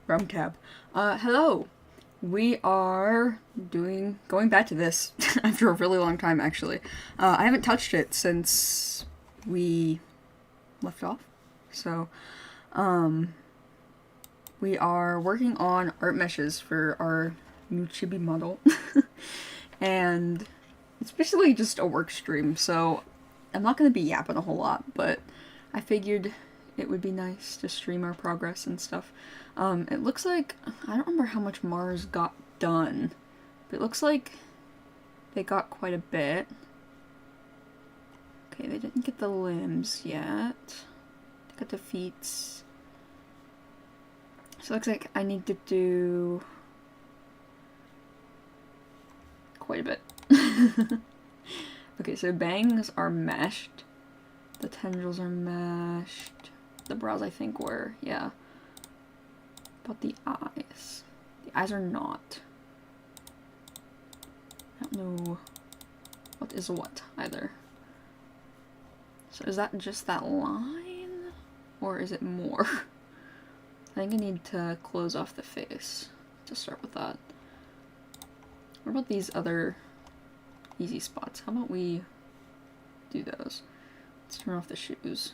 Rumcab. Hello! We are going back to this after a really long time, actually. I haven't touched it since we left off. So, we are working on art meshes for our new Chibi model. And it's basically just a work stream, so I'm not going to be yapping a whole lot, but I figured it would be nice to stream our progress and stuff. It looks like, I don't remember how much Mars got done, but it looks like they got quite a bit. Okay, they didn't get the limbs yet. They got the feet. So it looks like I need to do quite a bit. Okay, so bangs are meshed. The tendrils are meshed. The brows, I think, were, yeah. But the eyes. The eyes are not. I don't know what is what, either. So is that just that line? Or is it more? I think I need to close off the face to start with that. What about these other easy spots? How about we do those? Let's turn off the shoes.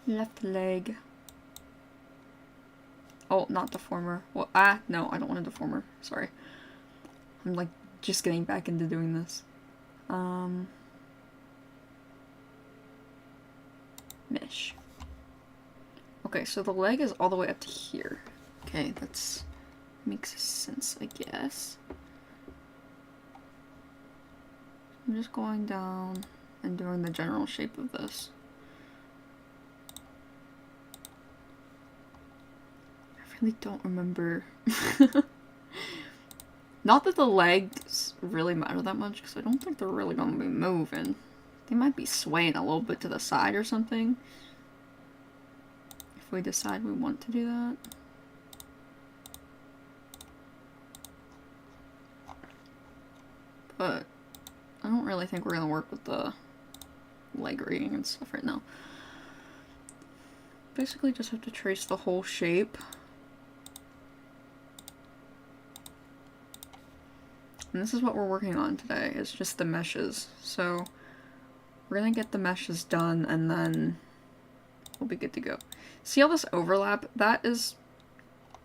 Left leg. Oh, not deformer. Well, no, I don't want a deformer. Sorry. I'm like just getting back into doing this. Mesh. Okay, so the leg is all the way up to here. Okay, that's makes sense, I guess. I'm just going down and doing the general shape of this. I really don't remember. Not that the legs really matter that much, because I don't think they're really going to be moving. They might be swaying a little bit to the side or something. If we decide we want to do that. But I don't really think we're going to work with the leg rigging and stuff right now. Basically just have to trace the whole shape. And this is what we're working on today, is just the meshes. So we're gonna get the meshes done and then we'll be good to go. See all this overlap? That is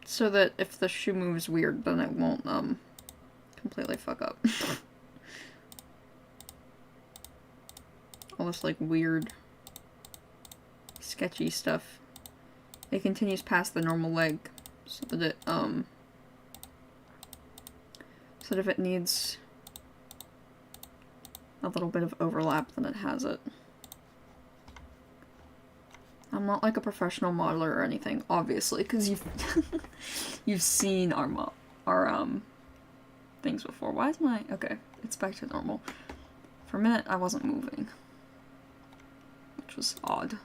so that if the shoe moves weird, then it won't completely fuck up. All this like weird sketchy stuff. It continues past the normal leg so that it so that if it needs a little bit of overlap, then it has it. I'm not like a professional modeler or anything, obviously, because you've you've seen our things before. Why is my okay? It's back to normal. For a minute, I wasn't moving, which was odd.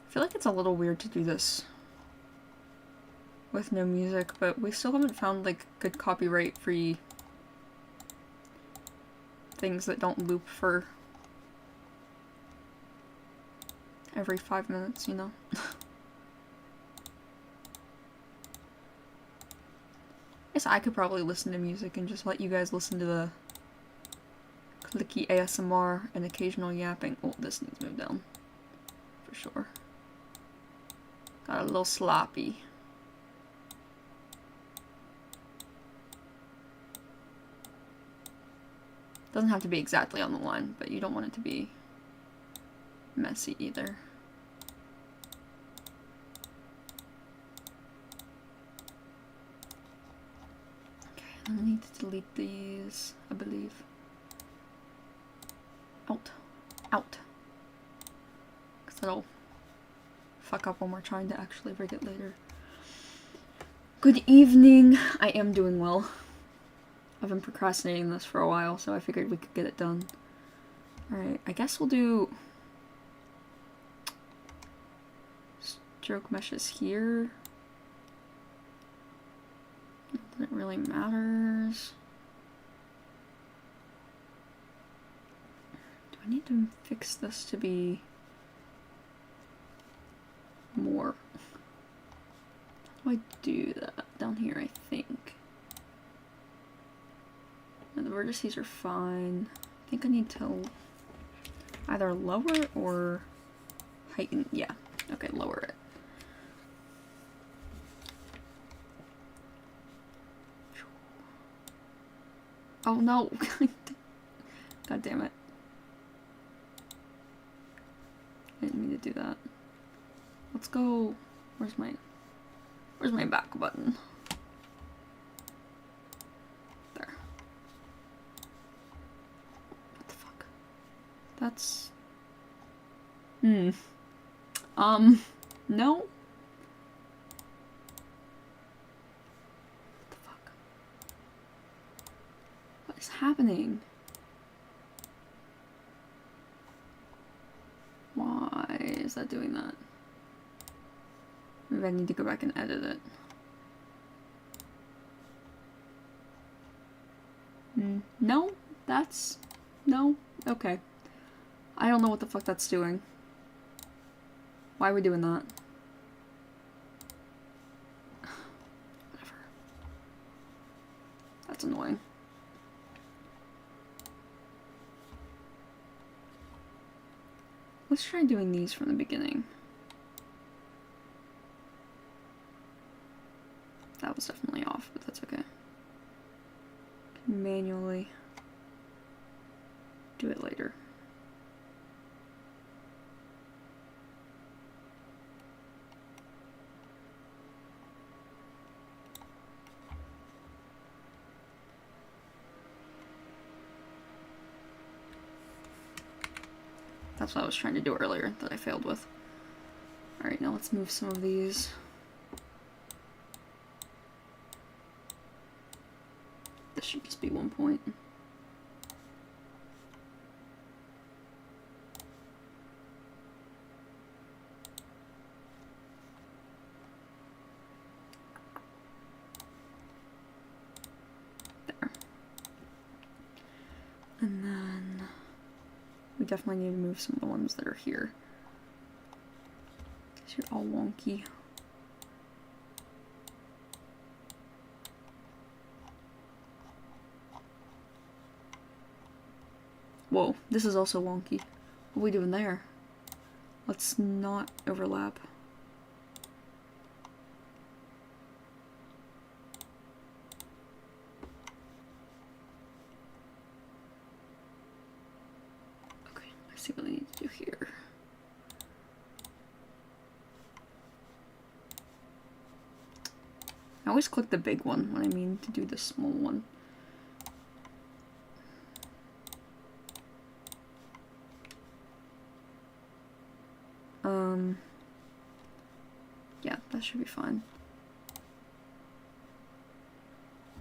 I feel like it's a little weird to do this with no music, but we still haven't found like good copyright-free things that don't loop for every 5 minutes, you know? Guess I could probably listen to music and just let you guys listen to the clicky ASMR and occasional yapping. Oh, this needs to move down. For sure. Got a little sloppy. Doesn't have to be exactly on the line, but you don't want it to be messy either. Okay, I need to delete these, I believe. Out. Out. Because that'll fuck up when we're trying to actually rig it later. Good evening. I am doing well. I've been procrastinating this for a while, so I figured we could get it done. Alright, I guess we'll do stroke meshes here. Not that it really matters. I need to fix this to be more. How do I do that? Down here, I think. And the vertices are fine. I think I need to either lower or heighten. Yeah. Okay, lower it. Oh no! God damn it. I didn't mean to do that. Let's go. Where's my back button? There. What the fuck? That's... no? What the fuck? What is happening? Why is that doing that? Maybe I need to go back and edit it. No? That's... No? Okay. I don't know what the fuck that's doing. Why are we doing that? Whatever. That's annoying. Let's try doing these from the beginning. That was definitely off, but that's okay. Manually do it later. That's what I was trying to do earlier that I failed with. Alright, now let's move some of these. This should just be 1 point. There. And then we definitely need to move some of the ones that are here. Because you're all wonky. Whoa, this is also wonky. What are we doing there? Let's not overlap. Okay, I see what I need to do here. I always click the big one when I mean to do the small one. Yeah, that should be fine.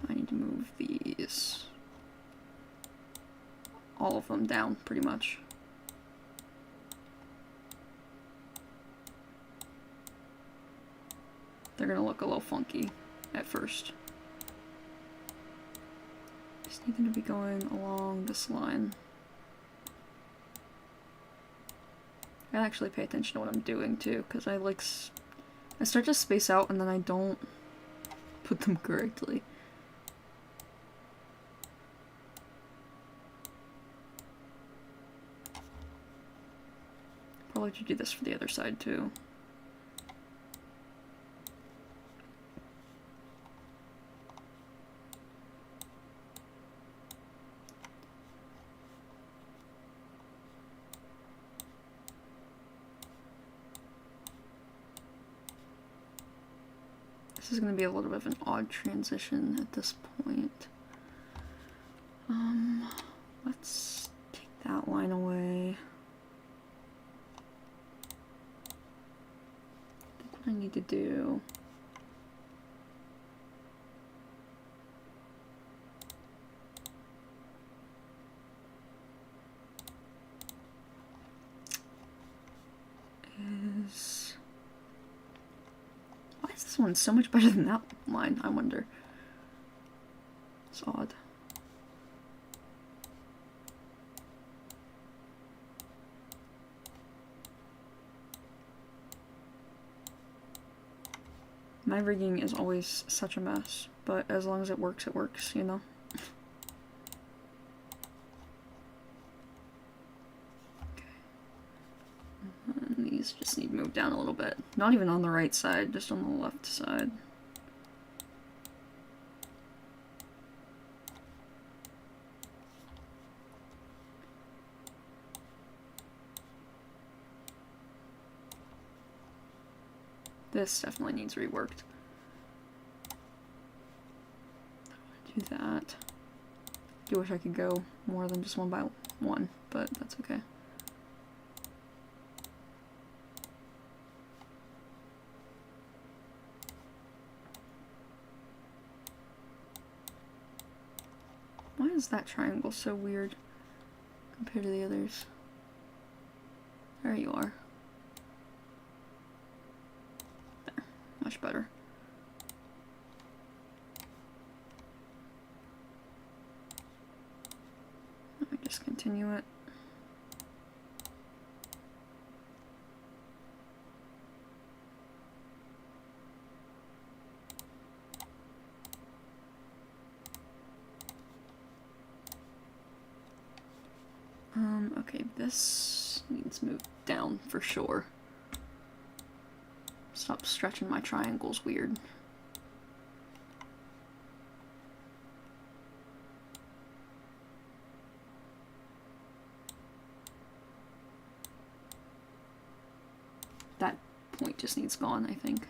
I need to move these, all of them down, pretty much. They're gonna look a little funky at first. Just need them to be going along this line. I actually pay attention to what I'm doing too, because I start to space out and then I don't put them correctly. Probably should do this for the other side too. This is going to be a little bit of an odd transition at this point. Let's take that line away. I think what I need to do is... Why is this one so much better than that line, I wonder? It's odd. My rigging is always such a mess, but as long as it works, you know? And these just need to move down a little bit. Not even on the right side, just on the left side. This definitely needs reworked. Do that. Do wish I could go more than just one by one, but that's okay. Why is that triangle so weird compared to the others? There you are. There. Much better. Let me just continue it. Okay, this needs moved down for sure. Stop stretching my triangles weird. That point just needs gone, I think.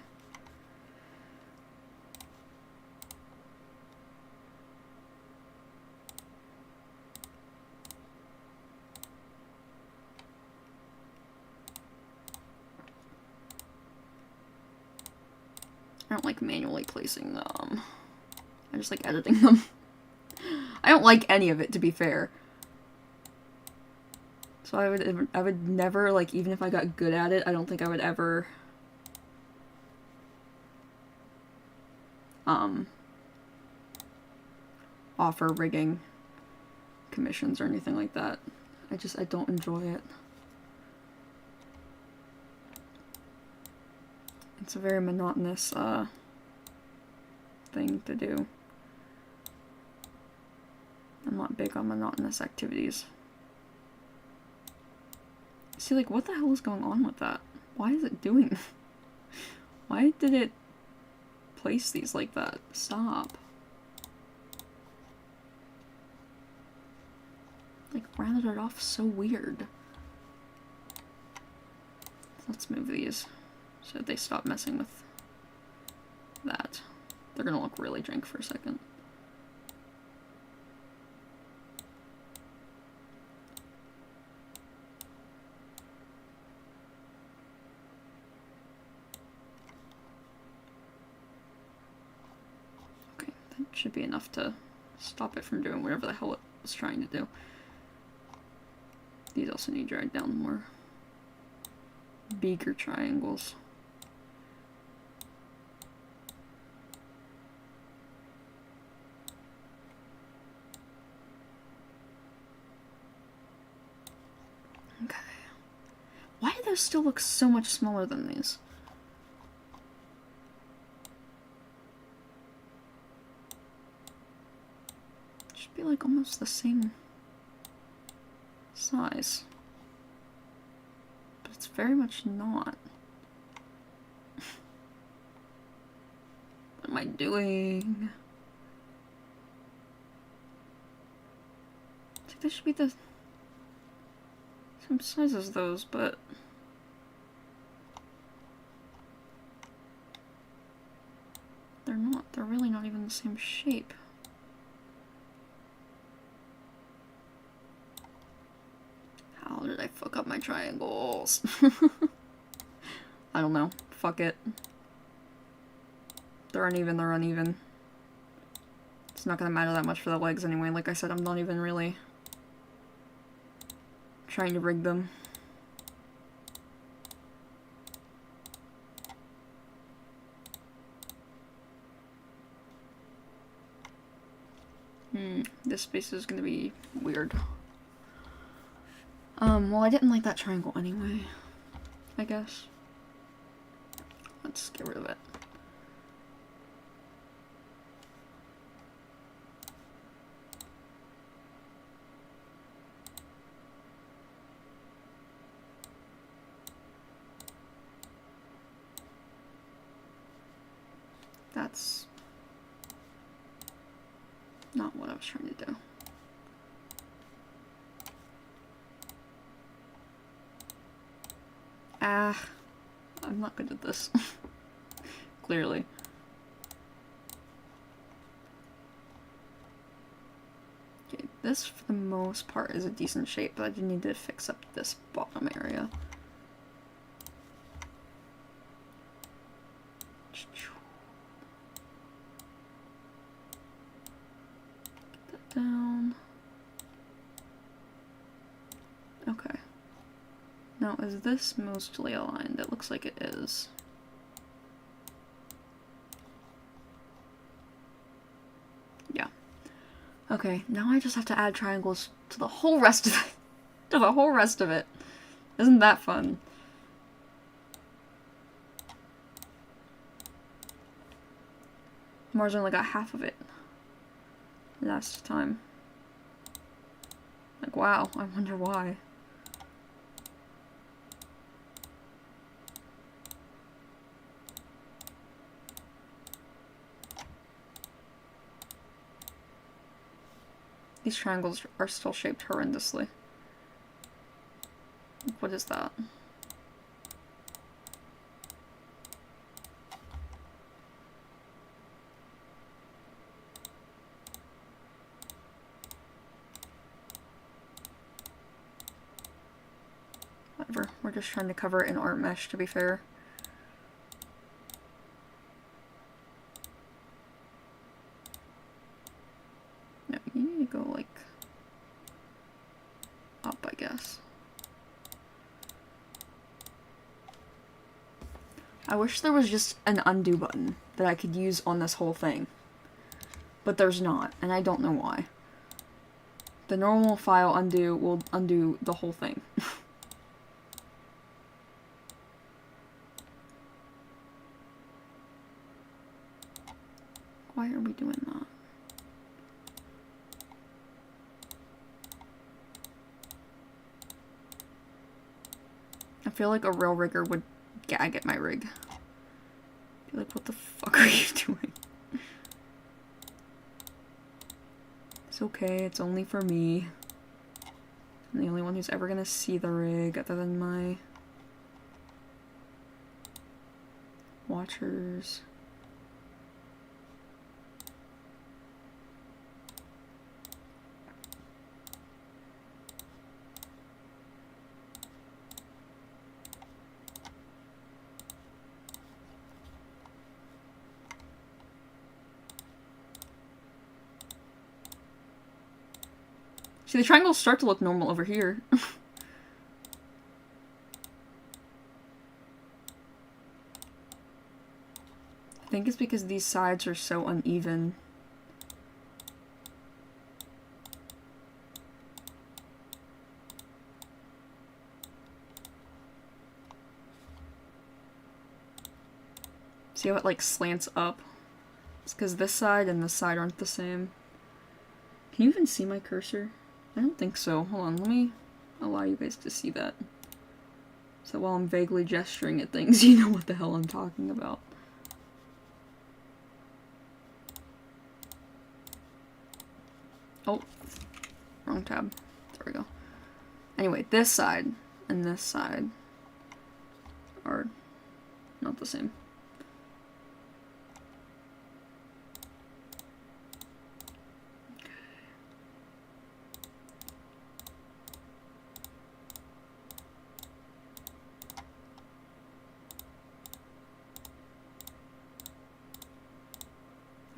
I don't like manually placing them. I just like editing them. I don't like any of it, to be fair. So I would never, like, even if I got good at it, I don't think I would ever offer rigging commissions or anything like that. I don't enjoy it. It's a very monotonous thing to do. I'm not big on monotonous activities. See, like, what the hell is going on with that? Why is it doing? Why did it place these like that? Stop. Like, rounded it off so weird. Let's move these so that they stop messing with that. They're gonna look really jank for a second. Okay, that should be enough to stop it from doing whatever the hell it was trying to do. These also need dragged down more. Bigger triangles. Okay. Why do those still look so much smaller than these? Should be like almost the same size. But it's very much not. What am I doing? I think they should be the same size as those, but they're not. They're really not even the same shape. How did I fuck up my triangles? I don't know. Fuck it. They're uneven, they're uneven. It's not gonna matter that much for the legs anyway. Like I said, I'm not even really trying to rig them. This space is gonna be weird. Well, I didn't like that triangle anyway, I guess. Let's get rid of it. that's not what I was trying to do. Ah, I'm not good at this. Clearly. Okay, this for the most part is a decent shape, but I do need to fix up this bottom area. Get that down. Okay. Now, is this mostly aligned? It looks like it is. Yeah. Okay, now I just have to add triangles to the whole rest of it. To the whole rest of it. Isn't that fun? Mars only got half of it last time. Like, wow, I wonder why. These triangles are still shaped horrendously. What is that? Whatever, we're just trying to cover it in art mesh, to be fair. No, you need to go, like, up, I guess. I wish there was just an undo button that I could use on this whole thing. But there's not, and I don't know why. The normal file undo will undo the whole thing. Why are we doing that? I feel like a real rigger would gag at my rig. Be like, what the fuck are you doing? It's okay, it's only for me. I'm the only one who's ever gonna see the rig other than my watchers. See, the triangles start to look normal over here. I think it's because these sides are so uneven. See how it like slants up? It's because this side and this side aren't the same. Can you even see my cursor? I don't think so. Hold on, let me allow you guys to see that. So while I'm vaguely gesturing at things, you know what the hell I'm talking about. Oh, wrong tab. There we go. Anyway, this side and this side are not the same.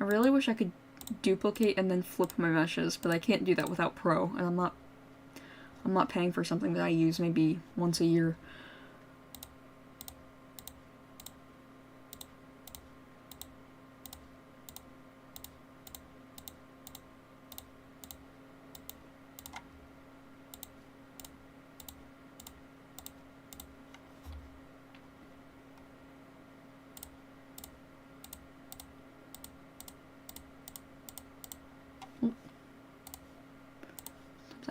I really wish I could duplicate and then flip my meshes, but I can't do that without Pro, and I'm not paying for something that I use maybe once a year.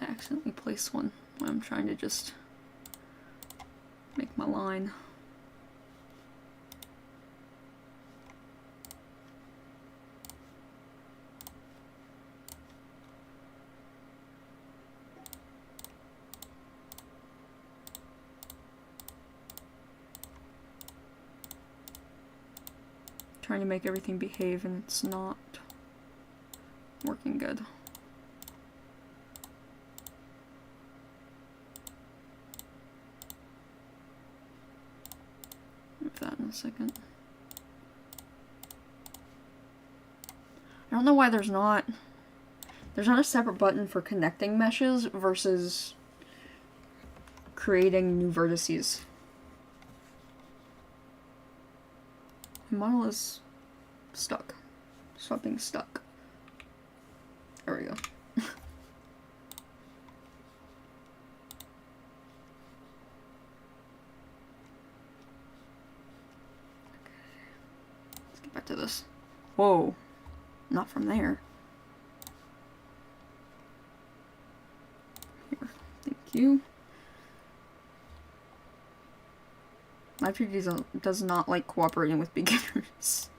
I accidentally place one when I'm trying to just make my line. trying to make everything behave and it's not working good. Move that in a second. I don't know why there's not a separate button for connecting meshes versus creating new vertices. The model is stuck. Stop being stuck. There we go. Let's get back to this. Whoa. Not from there. Here. Thank you. Live2D does not like cooperating with beginners.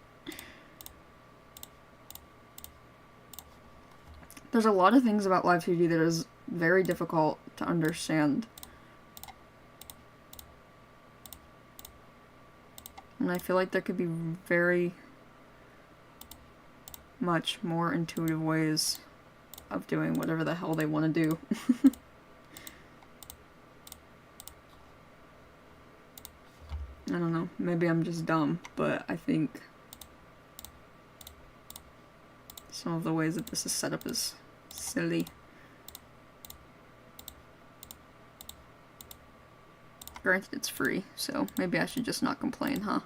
There's a lot of things about Live2D that is very difficult to understand. And I feel like there could be very much more intuitive ways of doing whatever the hell they want to do. I don't know, maybe I'm just dumb, but I think some of the ways that this is set up is silly. Granted, it's free, so maybe I should just not complain, huh?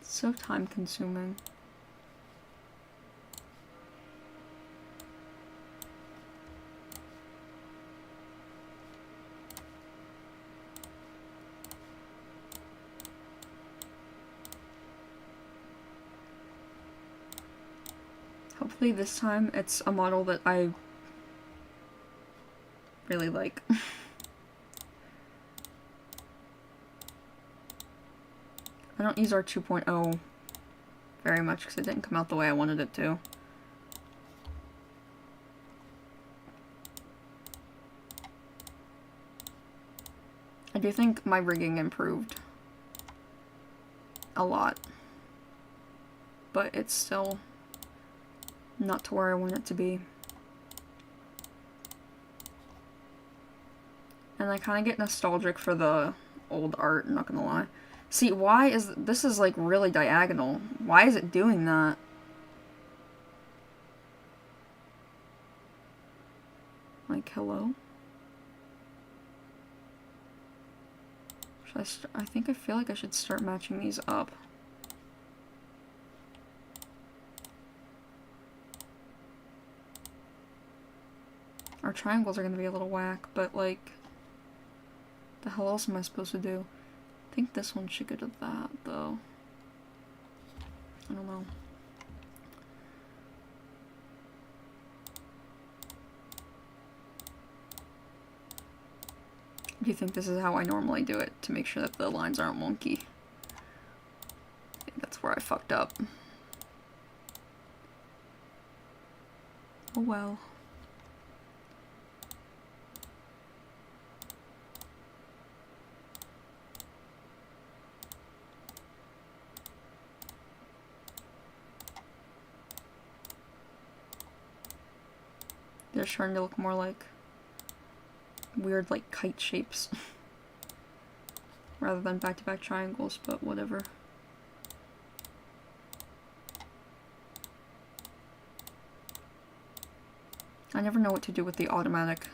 So time consuming. Hopefully this time it's a model that I really like. I don't use our 2.0 very much because it didn't come out the way I wanted it to. I do think my rigging improved a lot, but it's still not to where I want it to be. And I kind of get nostalgic for the old art, I'm not gonna lie. See, why is this is like really diagonal? Why is it doing that? Like, hello? Should I think I feel like I should start matching these up. Our triangles are gonna be a little whack, but like, the hell else am I supposed to do? I think this one should go to that, though. I don't know. Do you think this is how I normally do it, to make sure that the lines aren't wonky? I think that's where I fucked up. Oh well. They're starting to look more like weird, like, kite shapes. Rather than back-to-back triangles, but whatever. I never know what to do with the automatic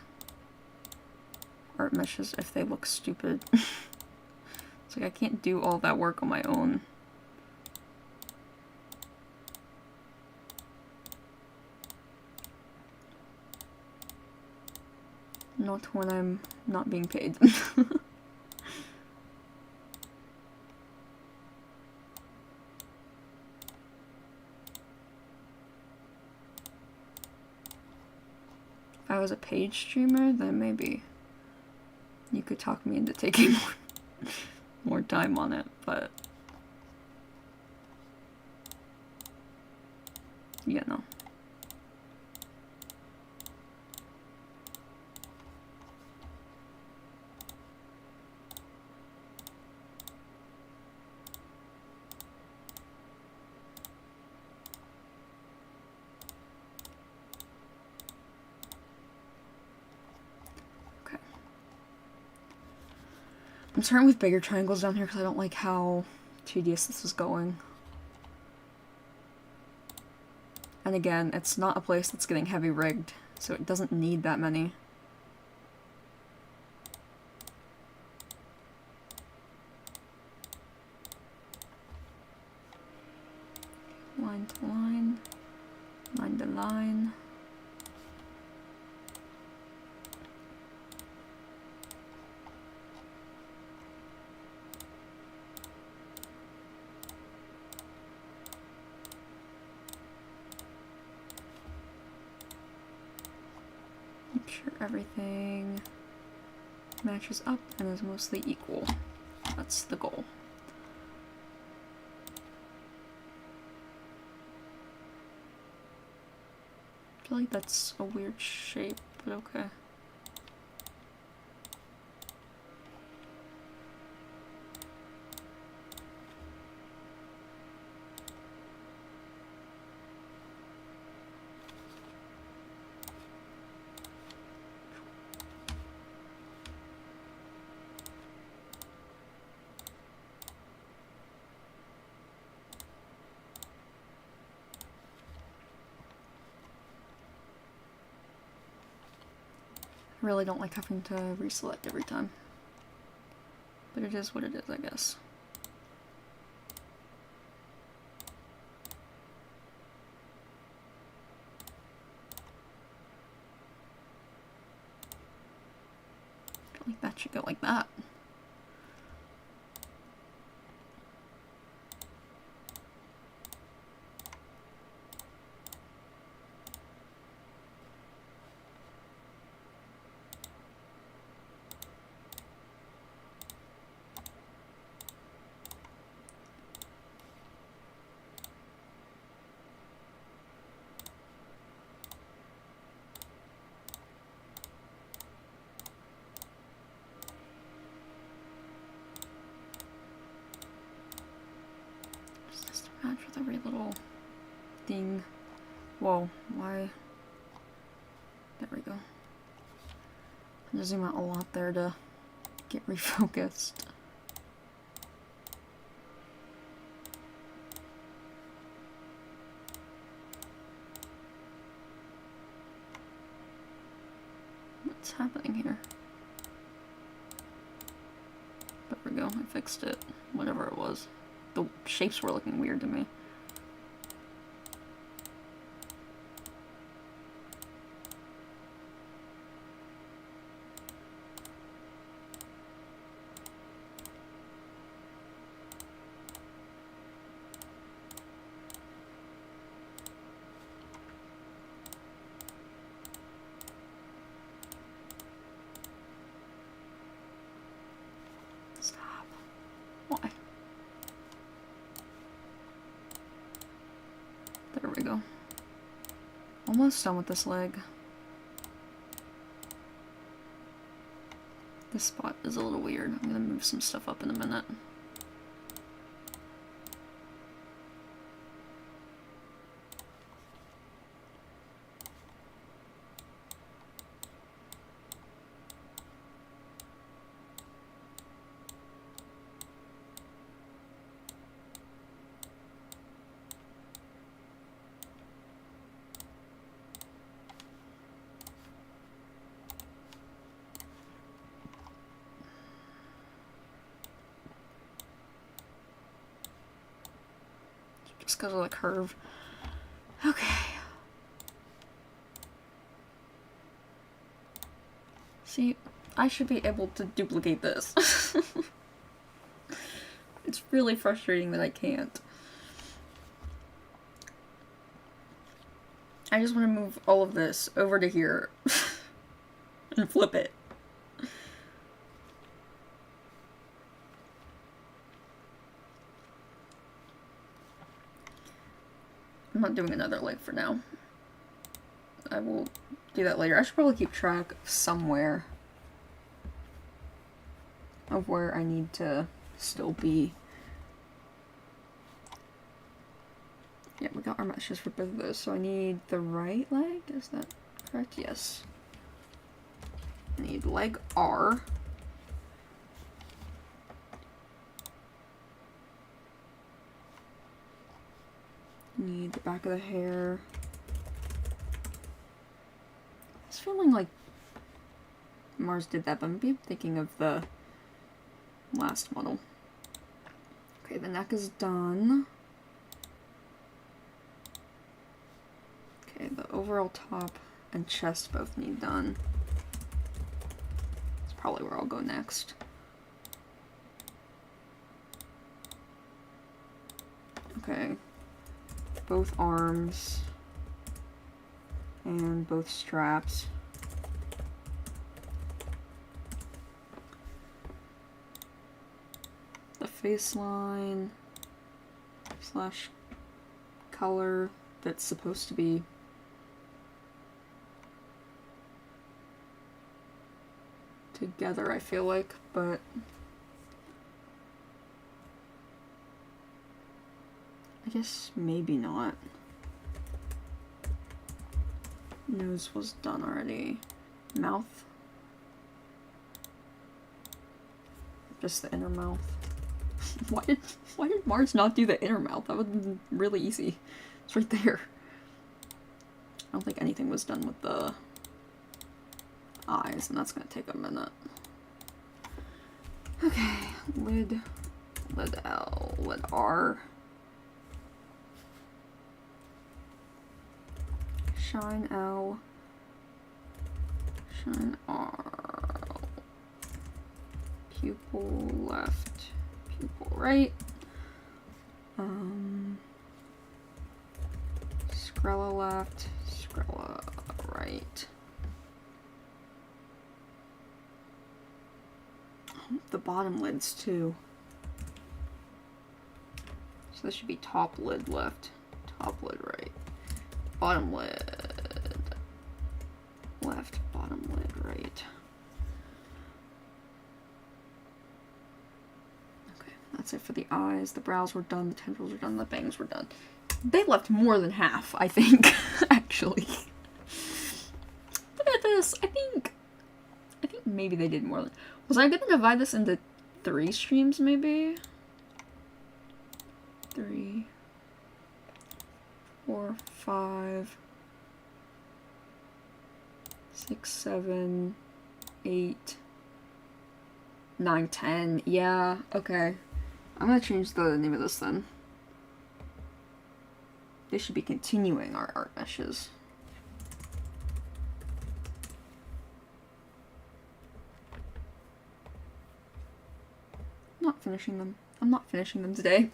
art meshes if they look stupid. It's like I can't do all that work on my own. Not when I'm not being paid. was a paid streamer, then maybe you could talk me into taking more time on it, but yeah, no. I'm starting with bigger triangles down here because I don't like how tedious this is going. And again, it's not a place that's getting heavy rigged, so it doesn't need that many. Line to line, line to line. Make sure everything matches up and is mostly equal. That's the goal. I feel like that's a weird shape, but okay. I really don't like having to reselect every time. But it is what it is, I guess. I feel like that should go like that. Match with every little thing. Whoa, why? There we go. I just zoom out a lot there to get refocused. What's happening here? There we go, I fixed it. Whatever it was. The shapes were looking weird to me. Stop. Why? There we go. Almost done with this leg. This spot is a little weird. I'm gonna move some stuff up in a minute. Just because of the curve. Okay. See, I should be able to duplicate this. It's really frustrating that I can't. I just want to move all of this over to here. and flip it. I'm not doing another leg for now. I will do that later. I should probably keep track somewhere of where I need to still be. Yeah, we got our meshes for both of those, so I need the right leg, is that correct? Yes. I need leg R. Need the back of the hair. It's feeling like Mars did that, but maybe I'm thinking of the last model. Okay, the neck is done. Okay, the overall top and chest both need done. That's probably where I'll go next. Okay, both arms and both straps. The face line slash color that's supposed to be together, I feel like, but I guess maybe not. Nose was done already. Mouth. Just the inner mouth. Why did Mars not do the inner mouth? That would have been really easy. It's right there. I don't think anything was done with the eyes, and that's gonna take a minute. Okay, lid L, lid R. Shine L, shine R, pupil left, pupil right, scrella left, scrella right. The bottom lids too. So this should be top lid left, top lid right. Bottom lid left, bottom lid right. Okay, that's it for the eyes. The brows were done, the tendrils were done, the bangs were done. They left more than half, I think, actually. Look at this. I think maybe they did more than... Was I gonna divide this into 3 streams, maybe? 3, 4, 5, 6, 7, 8, 9, 10. Yeah, okay. I'm gonna change the name of this then. They should be continuing our art meshes. I'm not finishing them. I'm not finishing them today.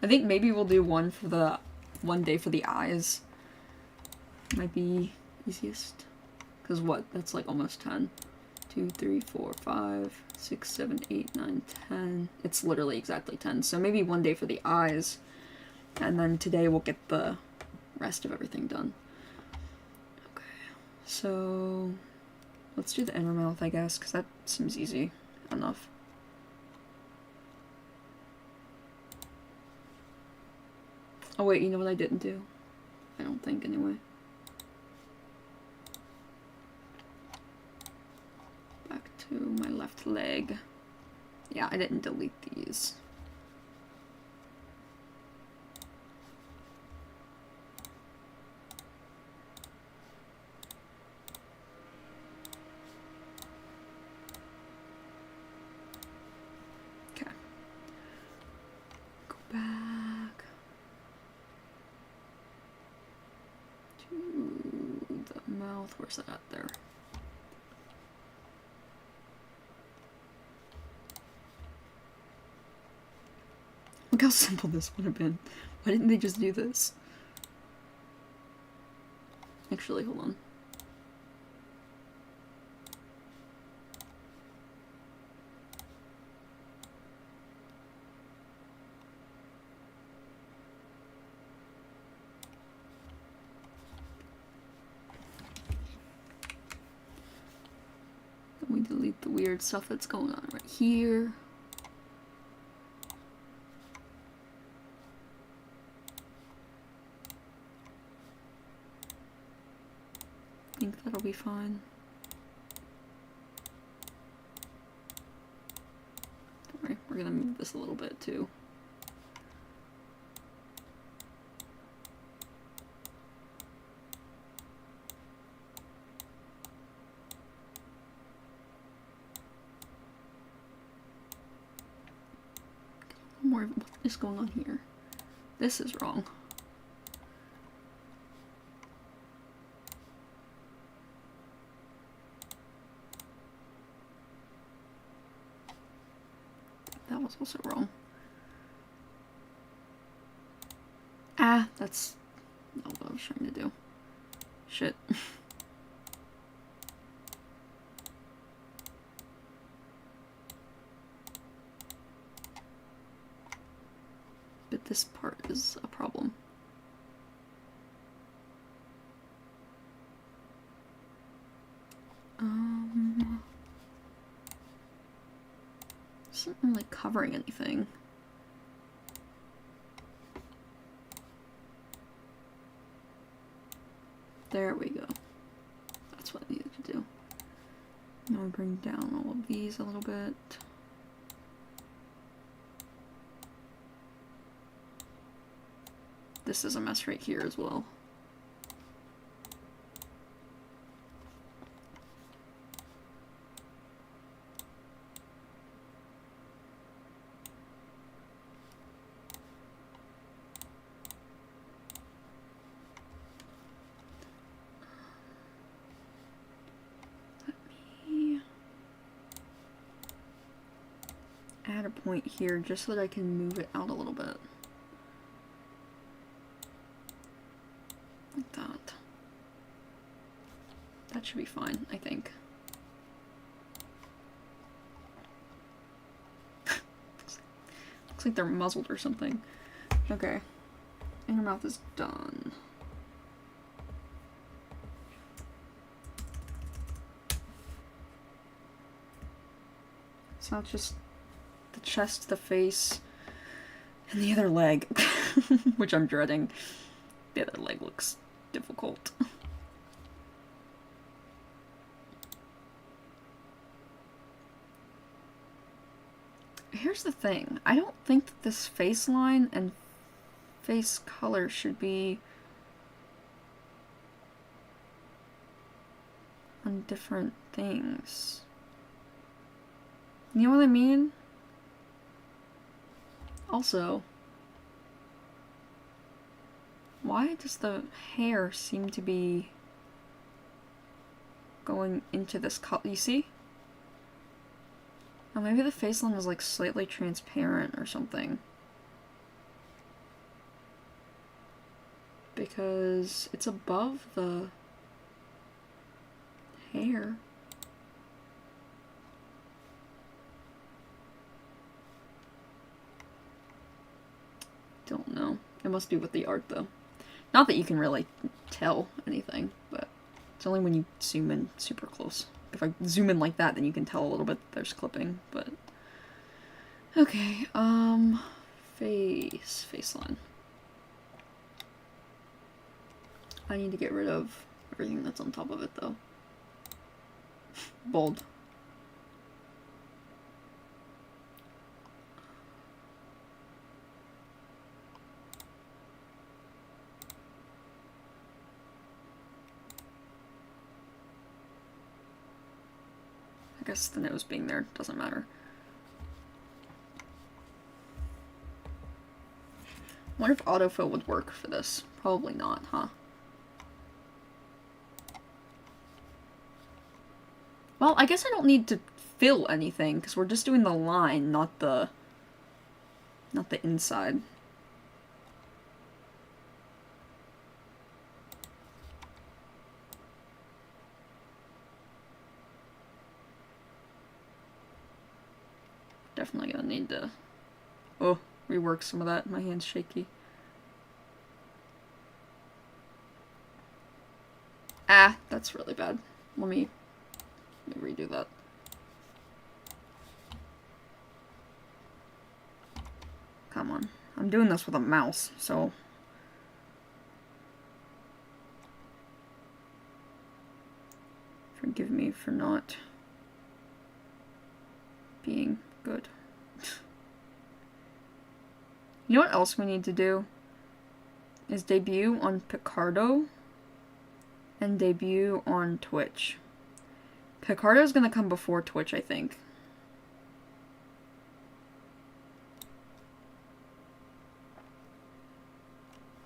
I think maybe we'll do one day for the eyes. Might be easiest. Because what? That's like almost 10. 2, 3, 4, 5, 6, 7, 8, 9, 10. It's literally exactly 10. So maybe one day for the eyes. And then today we'll get the rest of everything done. Okay. So let's do the inner mouth, I guess, because that seems easy enough. Oh wait, you know what I didn't do? I don't think, anyway. Back to my left leg. Yeah, I didn't delete these. Okay. Go back to the mouth. Where's that at there? Look how simple this would have been. Why didn't they just do this? Actually, hold on. We delete the weird stuff that's going on right here. I think that'll be fine. Don't worry, we're gonna move this a little bit too. More of what is going on here. This is wrong. That was also wrong. Ah, that's not what I was trying to do. Shit. But this part is a problem. This isn't really covering anything. There we go. That's what I needed to do. Now bring down all of these a little bit. This is a mess right here as well. Let me add a point here just so that I can move it out a little bit. Like that. That should be fine, I think. Looks like they're muzzled or something. Okay. Inner mouth is done. So now it's just the chest, the face, and the other leg, which I'm dreading. The other leg looks difficult. Here's the thing. I don't think that this face line and face color should be on different things. You know what I mean? Also, why does the hair seem to be going into this color? You see? Oh, maybe the face line is like slightly transparent or something. Because it's above the hair. Don't know. It must be with the art though. Not that you can really tell anything, but it's only when you zoom in super close. If I zoom in like that, then you can tell a little bit that there's clipping, but... Okay, face line. I need to get rid of everything that's on top of it, though. Bold. I guess the nose being there doesn't matter. I wonder if autofill would work for this. Probably not, huh? Well, I guess I don't need to fill anything, because we're just doing the line, not the inside. Definitely gonna need to, rework some of that. My hand's shaky. Ah, that's really bad. Let me redo that. Come on. I'm doing this with a mouse, so... Forgive me for not being good. You know what else we need to do? Is debut on Picardo and debut on Twitch. Picardo's gonna come before Twitch, I think.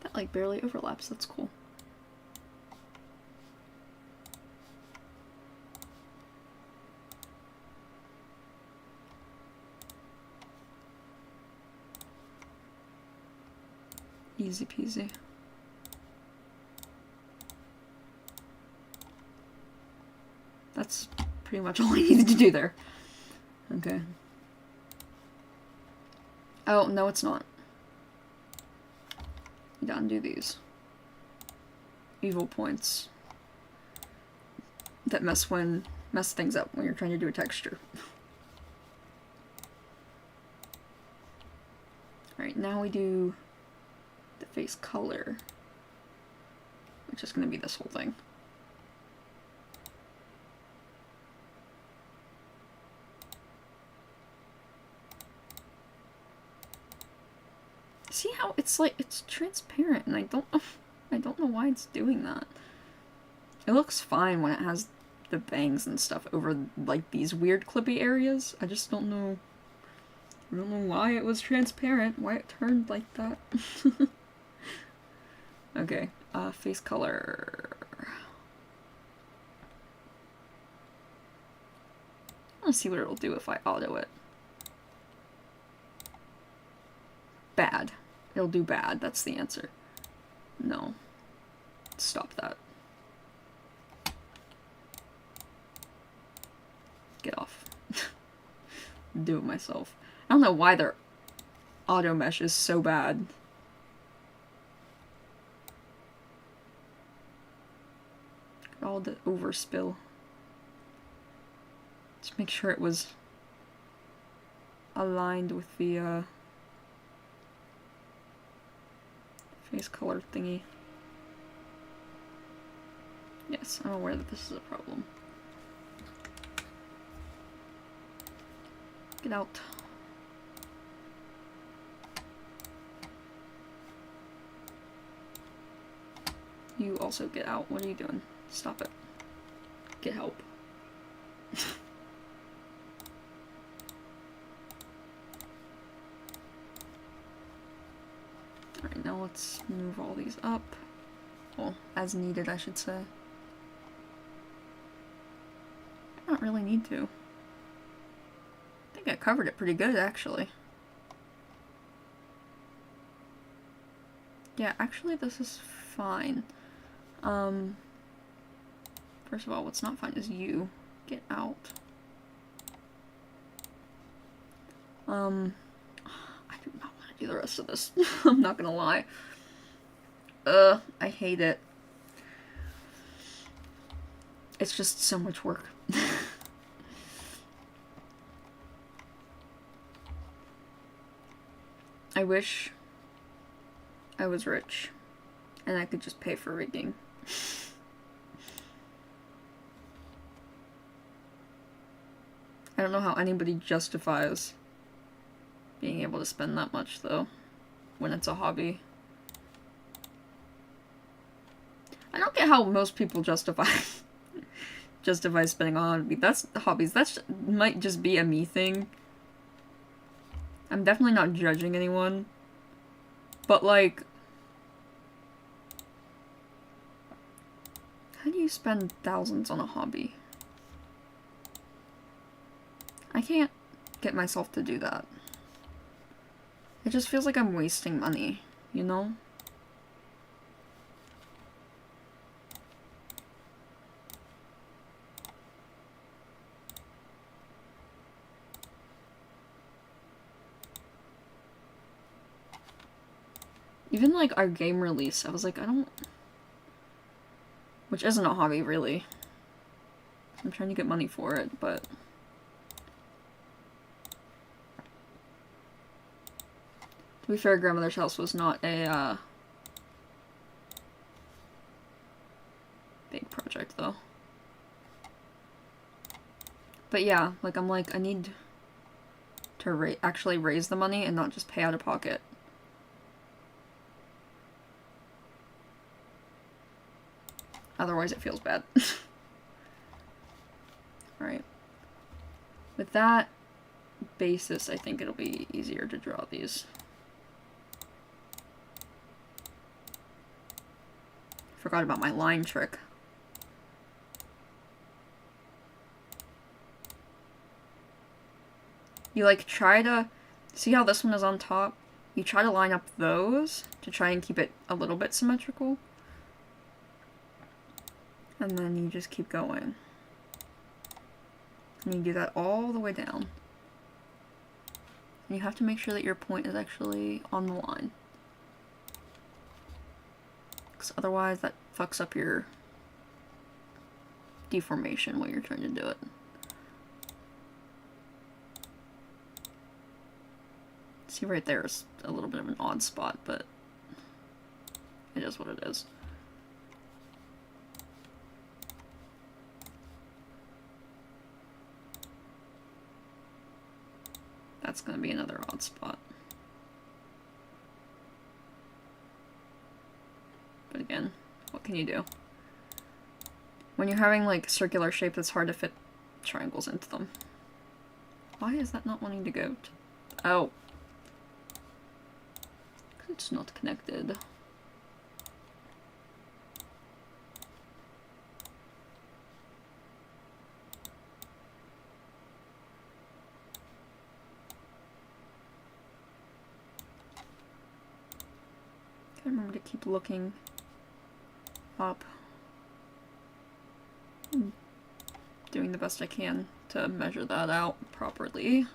That like barely overlaps, that's cool. Easy peasy. That's pretty much all I needed to do there. Okay. Oh, no it's not. You gotta undo these. Evil points. That mess things up when you're trying to do a texture. Alright, now we do the face color, which is going to be this whole thing. See how it's like, it's transparent, and I don't know why it's doing that. It looks fine when it has the bangs and stuff over like these weird clippy areas. I just don't know. I don't know why it was transparent, why it turned like that. Okay, face color. I want to see what it'll do if I auto it. Bad. It'll do bad, that's the answer. No. Stop that. Get off. Do it myself. I don't know why their auto mesh is so bad. All the overspill. Let's make sure it was aligned with the face color thingy. Yes, I'm aware that this is a problem. Get out. You also get out. What are you doing? Stop it. Get help. Alright, now let's move all these up. Well, as needed, I should say. I don't really need to. I think I covered it pretty good, actually. Yeah, actually, this is fine. First of all, what's not fine is you. Get out. I do not want to do the rest of this. I'm not gonna lie. I hate it. It's just so much work. I wish I was rich and I could just pay for rigging. I don't know how anybody justifies being able to spend that much, though, when it's a hobby. I don't get how most people justify spending on hobby. That's hobbies. That might just be a me thing. I'm definitely not judging anyone, but like, how do you spend thousands on a hobby? I can't get myself to do that. It just feels like I'm wasting money, you know? Even like our game release, I was like, I don't... Which isn't a hobby, really. I'm trying to get money for it, but... To be fair, grandmother's house was not a, big project, though. But yeah, like, I'm like, I need to actually raise the money and not just pay out of pocket. Otherwise it feels bad. Alright. With that basis, I think it'll be easier to draw these. Forgot about my line trick. You like try to see how this one is on top? You try to line up those to try and keep it a little bit symmetrical. And then you just keep going. And you do that all the way down. And you have to make sure that your point is actually on the line. Because otherwise that fucks up your deformation while you're trying to do it. See, right there is a little bit of an odd spot, but it is what it is. That's going to be another odd spot. But again, what can you do? When you're having like circular shape, it's hard to fit triangles into them. Why is that not wanting to go to... Oh. It's not connected. Gotta remember to keep looking up. I'm doing the best I can to measure that out properly.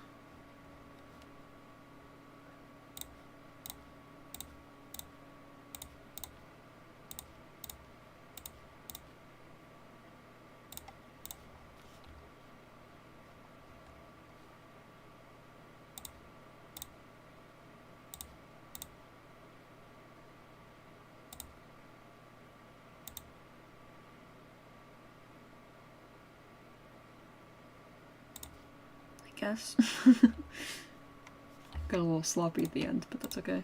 Guess. Got a little sloppy at the end, but that's okay.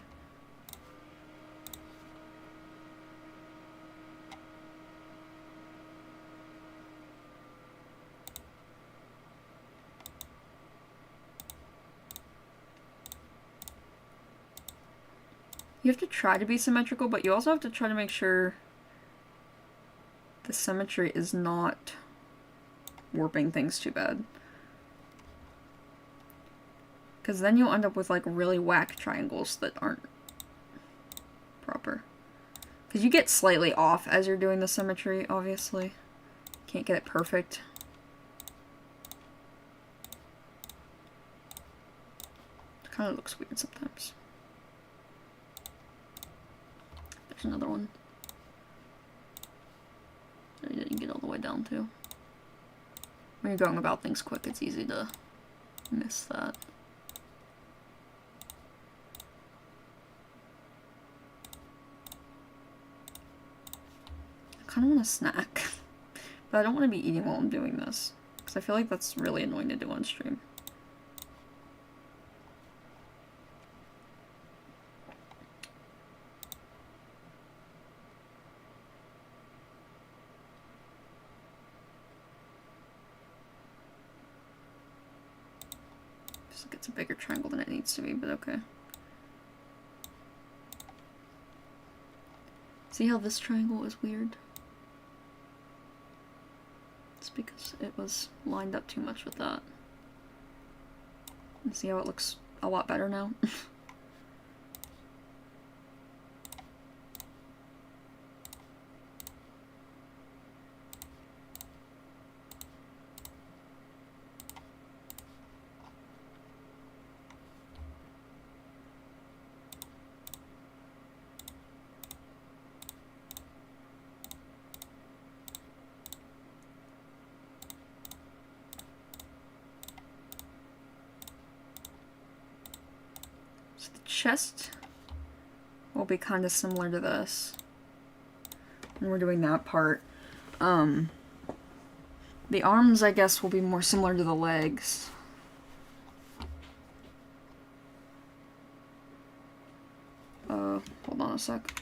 You have to try to be symmetrical, but you also have to try to make sure the symmetry is not warping things too bad. Because then you'll end up with like really whack triangles that aren't proper. Because you get slightly off as you're doing the symmetry, obviously. Can't get it perfect. It kind of looks weird sometimes. There's another one. That you didn't get all the way down to. When you're going about things quick, it's easy to miss that. I kind of want a snack, but I don't want to be eating while I'm doing this, because I feel like that's really annoying to do on stream. Just like it's a bigger triangle than it needs to be, but okay. See how this triangle is weird? Because it was lined up too much with that. And see how it looks a lot better now? Chest will be kind of similar to this. And we're doing that part. The arms, I guess, will be more similar to the legs. Hold on a sec.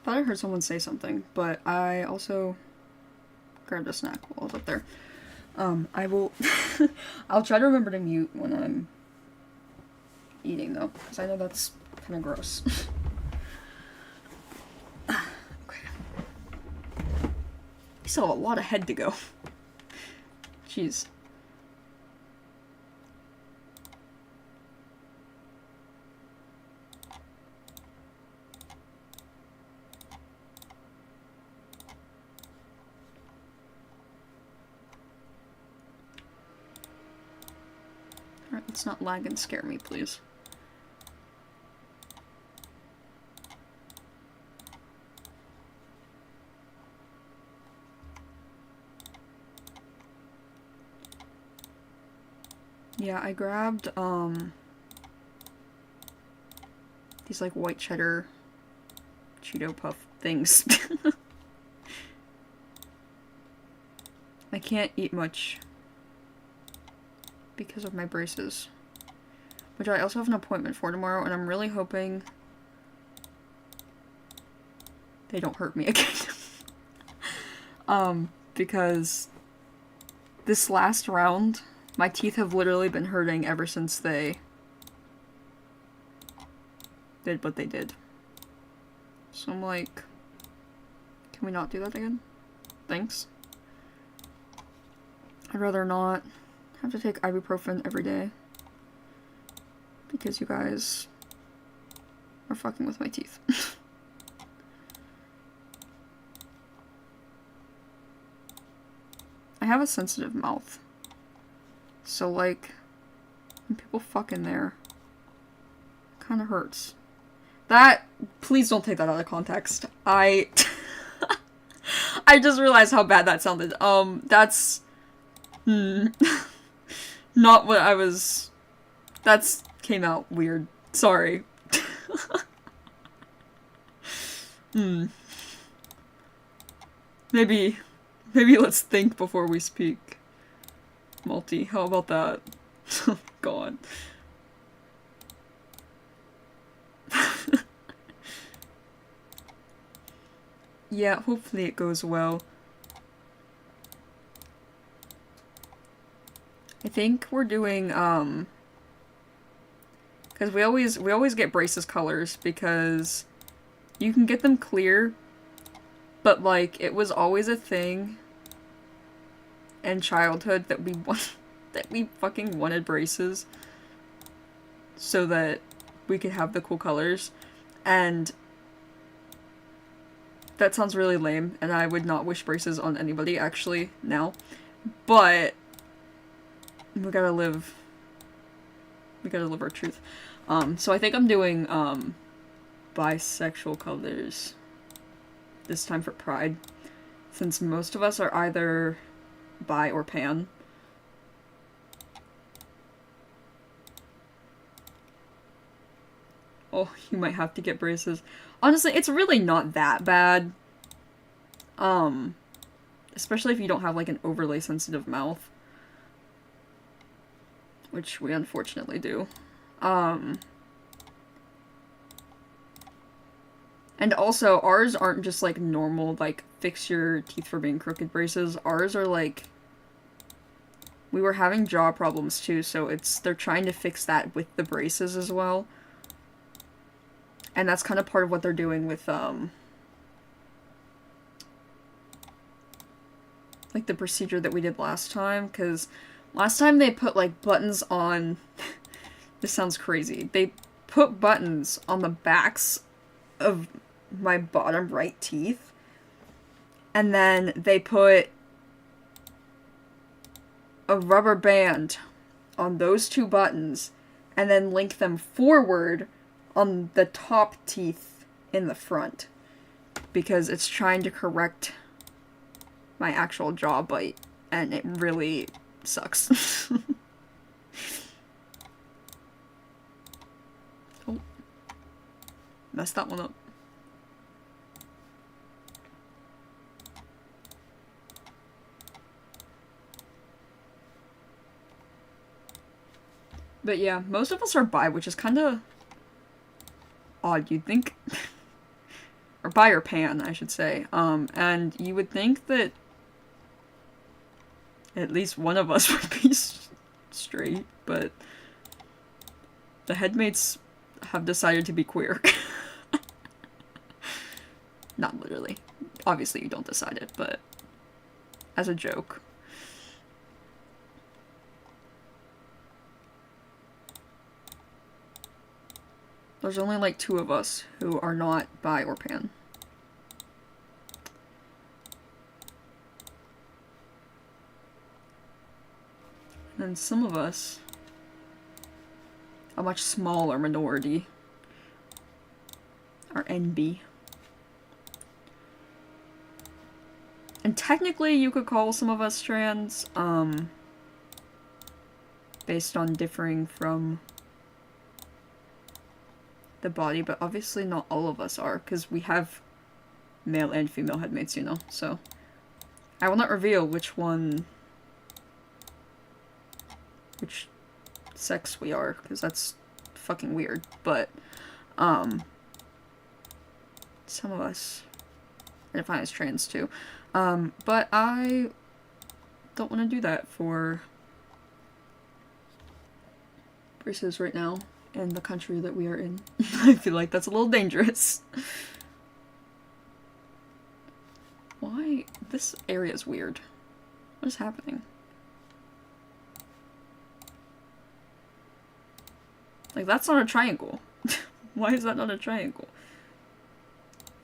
I heard someone say something, but I also grabbed a snack while I was up there. I will... I'll try to remember to mute when I'm eating, though, because I know that's kind of gross. Okay. We still have a lot of head to go. Jeez. Alright, let's not lag and scare me, please. Yeah, I grabbed, these, like, white cheddar Cheeto Puff things. I can't eat much because of my braces, which I also have an appointment for tomorrow, and I'm really hoping they don't hurt me again. Because this last round, my teeth have literally been hurting ever since they did what they did. So I'm like, can we not do that again? Thanks. I'd rather not have to take ibuprofen every day because you guys are fucking with my teeth. I have a sensitive mouth, so like when people fuck in there, it kind of hurts. That, please don't take that out of context. I just realized how bad that sounded. That's not what I was... That's came out weird. Sorry. Maybe let's think before we speak. Multi, how about that? God. Yeah, hopefully it goes well. I think we're doing, because we always get braces colors, because you can get them clear, but, like, it was always a thing in childhood that we want that we fucking wanted braces so that we could have the cool colors, and that sounds really lame, and I would not wish braces on anybody actually now, but we gotta live our truth. So I think I'm doing bisexual colors this time for Pride, since most of us are either bi or pan. Oh, you might have to get braces. Honestly, it's really not that bad. Especially if you don't have like an overly sensitive mouth. Which we unfortunately do. And also, ours aren't just like normal, like, fix your teeth for being crooked braces. Ours are like, we were having jaw problems too, so they're trying to fix that with the braces as well. And that's kind of part of what they're doing with, like the procedure that we did last time, because last time they put, like, buttons on, this sounds crazy, they put buttons on the backs of my bottom right teeth, and then they put a rubber band on those two buttons, and then link them forward on the top teeth in the front, because it's trying to correct my actual jaw bite, and it really sucks. Oh. Messed that one up. But yeah, most of us are bi, which is kind of odd, you'd think. Or bi or pan, I should say. And you would think that at least one of us would be straight, but the headmates have decided to be queer. Not literally. Obviously you don't decide it, but as a joke. There's only like 2 of us who are not bi or pan. And then some of us, a much smaller minority, are NB. And technically you could call some of us trans, based on differing from the body, but obviously not all of us are, because we have male and female headmates, you know, so I will not reveal which sex we are, because that's fucking weird, but, some of us identify as trans too, but I don't want to do that for braces right now in the country that we are in. I feel like that's a little dangerous. Why? This area is weird. What is happening? Like, that's not a triangle. Why is that not a triangle?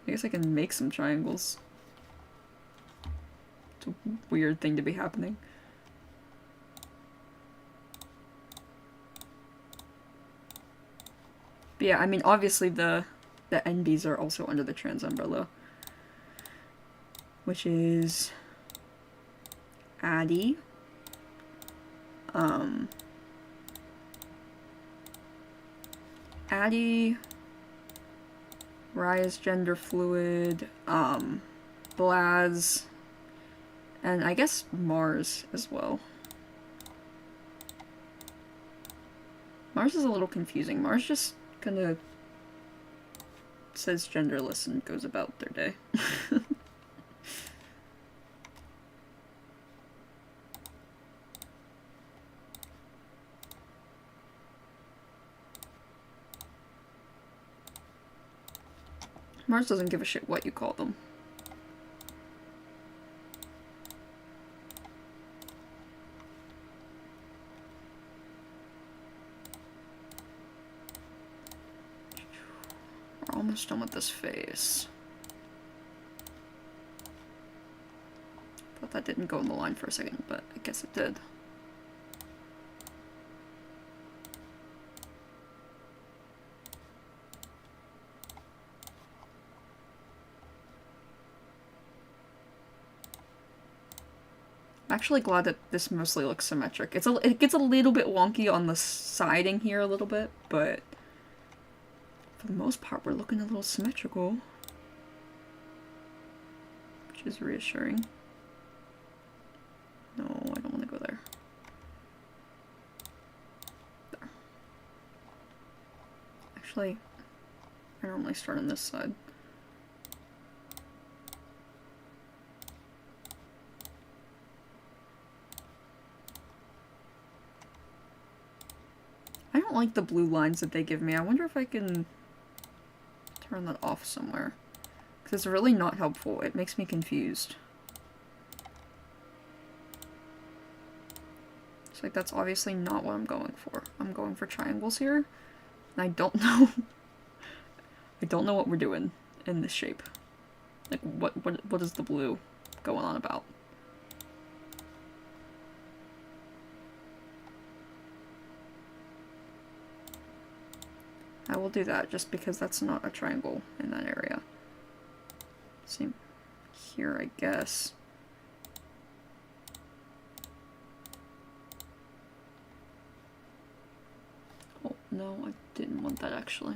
I guess I can make some triangles. It's a weird thing to be happening. But yeah, I mean, obviously the NBs are also under the trans umbrella. Which is Addie. Addie, Raya's gender fluid, Blaz, and I guess Mars as well. Mars is a little confusing. Mars just kind of says genderless and goes about their day. Mars doesn't give a shit what you call them. almost done with this face. Thought that didn't go in the line for a second, but I guess it did. I'm actually glad that this mostly looks symmetric. It gets a little bit wonky on the siding here a little bit, but for the most part we're looking a little symmetrical, which is reassuring. No, I don't want to go there. There. Actually, I normally start on this side. I don't like the blue lines that they give me. I wonder if I can turn that off somewhere. Because it's really not helpful. It makes me confused. It's like, that's obviously not what I'm going for. I'm going for triangles here. And I don't know. I don't know what we're doing in this shape. Like, what is the blue going on about? I will do that just because that's not a triangle in that area. Same here, I guess. Oh, no, I didn't want that actually.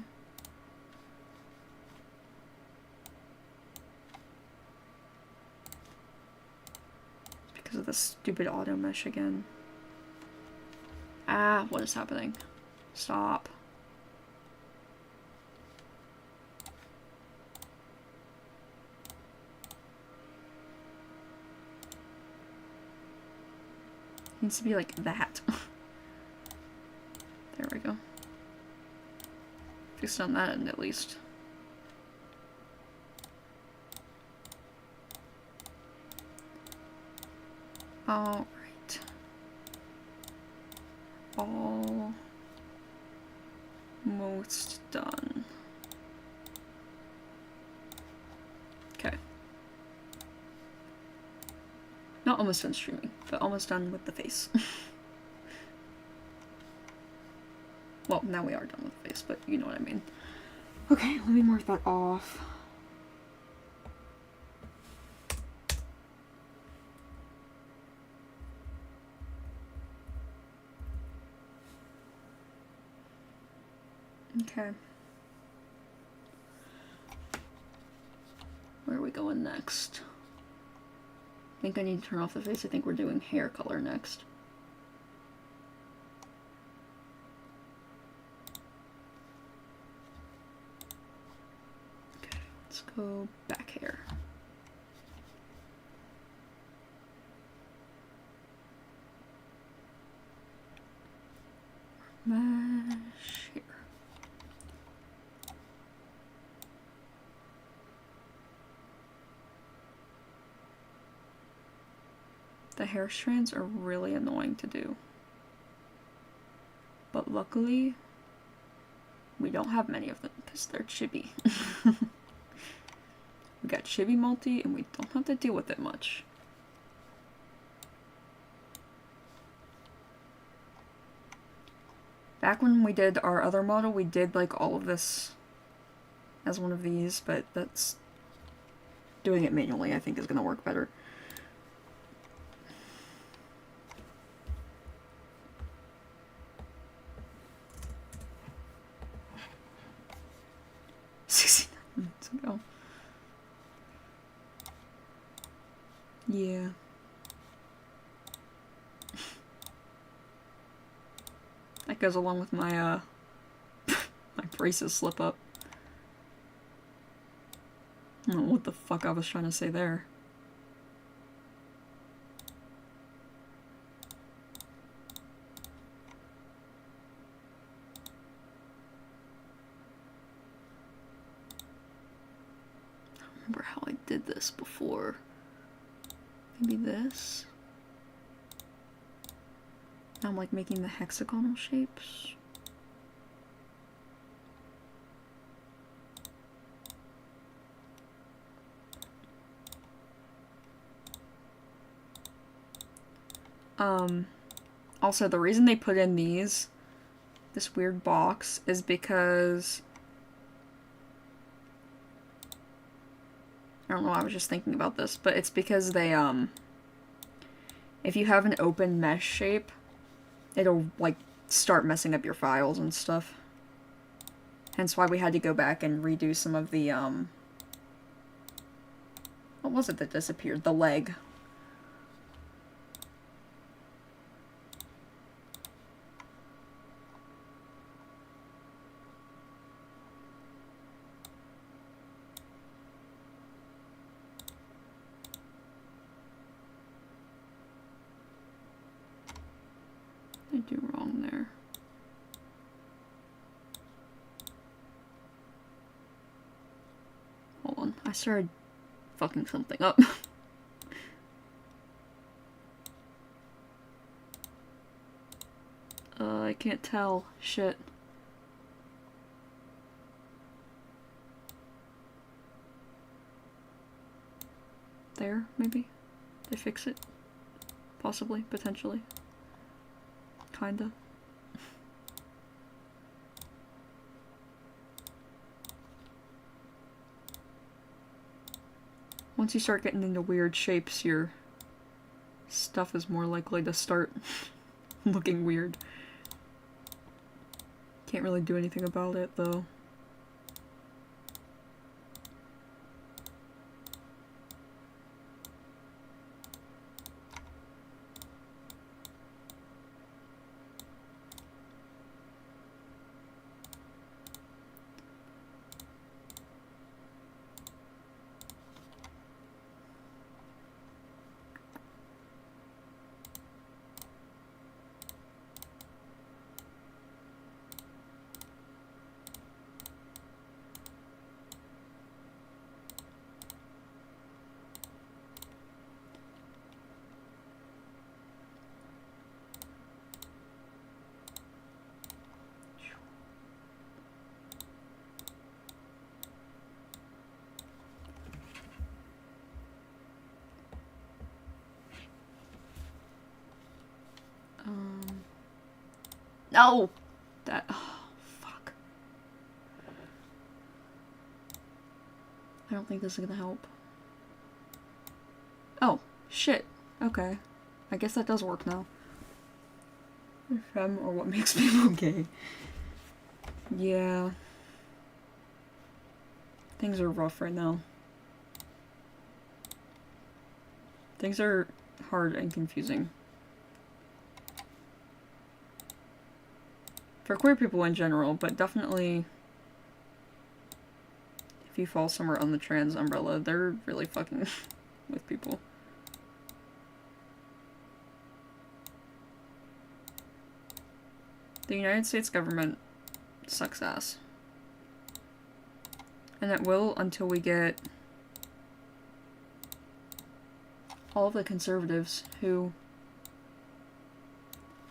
It's because of the stupid auto mesh again. Ah, what is happening? Stop. Needs to be like that. There we go. Fixed on that end at least. All right. Almost done. Okay. Not almost done streaming, but almost done with the face. Well, now we are done with the face, but you know what I mean. Okay, let me mark that off. Okay. Where are we going next? I think I need to turn off the face. I think we're doing hair color next. Okay, let's go back hair. Mesh hair. The hair strands are really annoying to do. But luckily, we don't have many of them because they're chibi. We got chibi multi and we don't have to deal with it much. Back when we did our other model, we did like all of this as one of these, but that's doing it manually I think is going to work better. Ago. Yeah. That goes along with my my braces slip up. I don't know what the fuck I was trying to say there. Remember how I did this before. Maybe this. Now I'm like making the hexagonal shapes. Also, the reason they put in this weird box is because... I don't know, I was just thinking about this, but it's because they, if you have an open mesh shape, it'll, like, start messing up your files and stuff. Hence why we had to go back and redo some of the, what was it that disappeared? The leg. I do wrong there. Hold on, I started fucking something up. I can't tell. Shit. There, maybe? They fix it? Possibly, potentially. Kinda. Once you start getting into weird shapes, your stuff is more likely to start looking weird. Can't really do anything about it, though. No! That... oh, fuck. I don't think this is gonna help. Oh, shit. Okay. I guess that does work now. Femme or what makes people gay. Yeah. Things are rough right now. Things are hard and confusing. For queer people in general, but definitely if you fall somewhere on the trans umbrella, they're really fucking with people. The United States government sucks ass. And it will until we get all of the conservatives who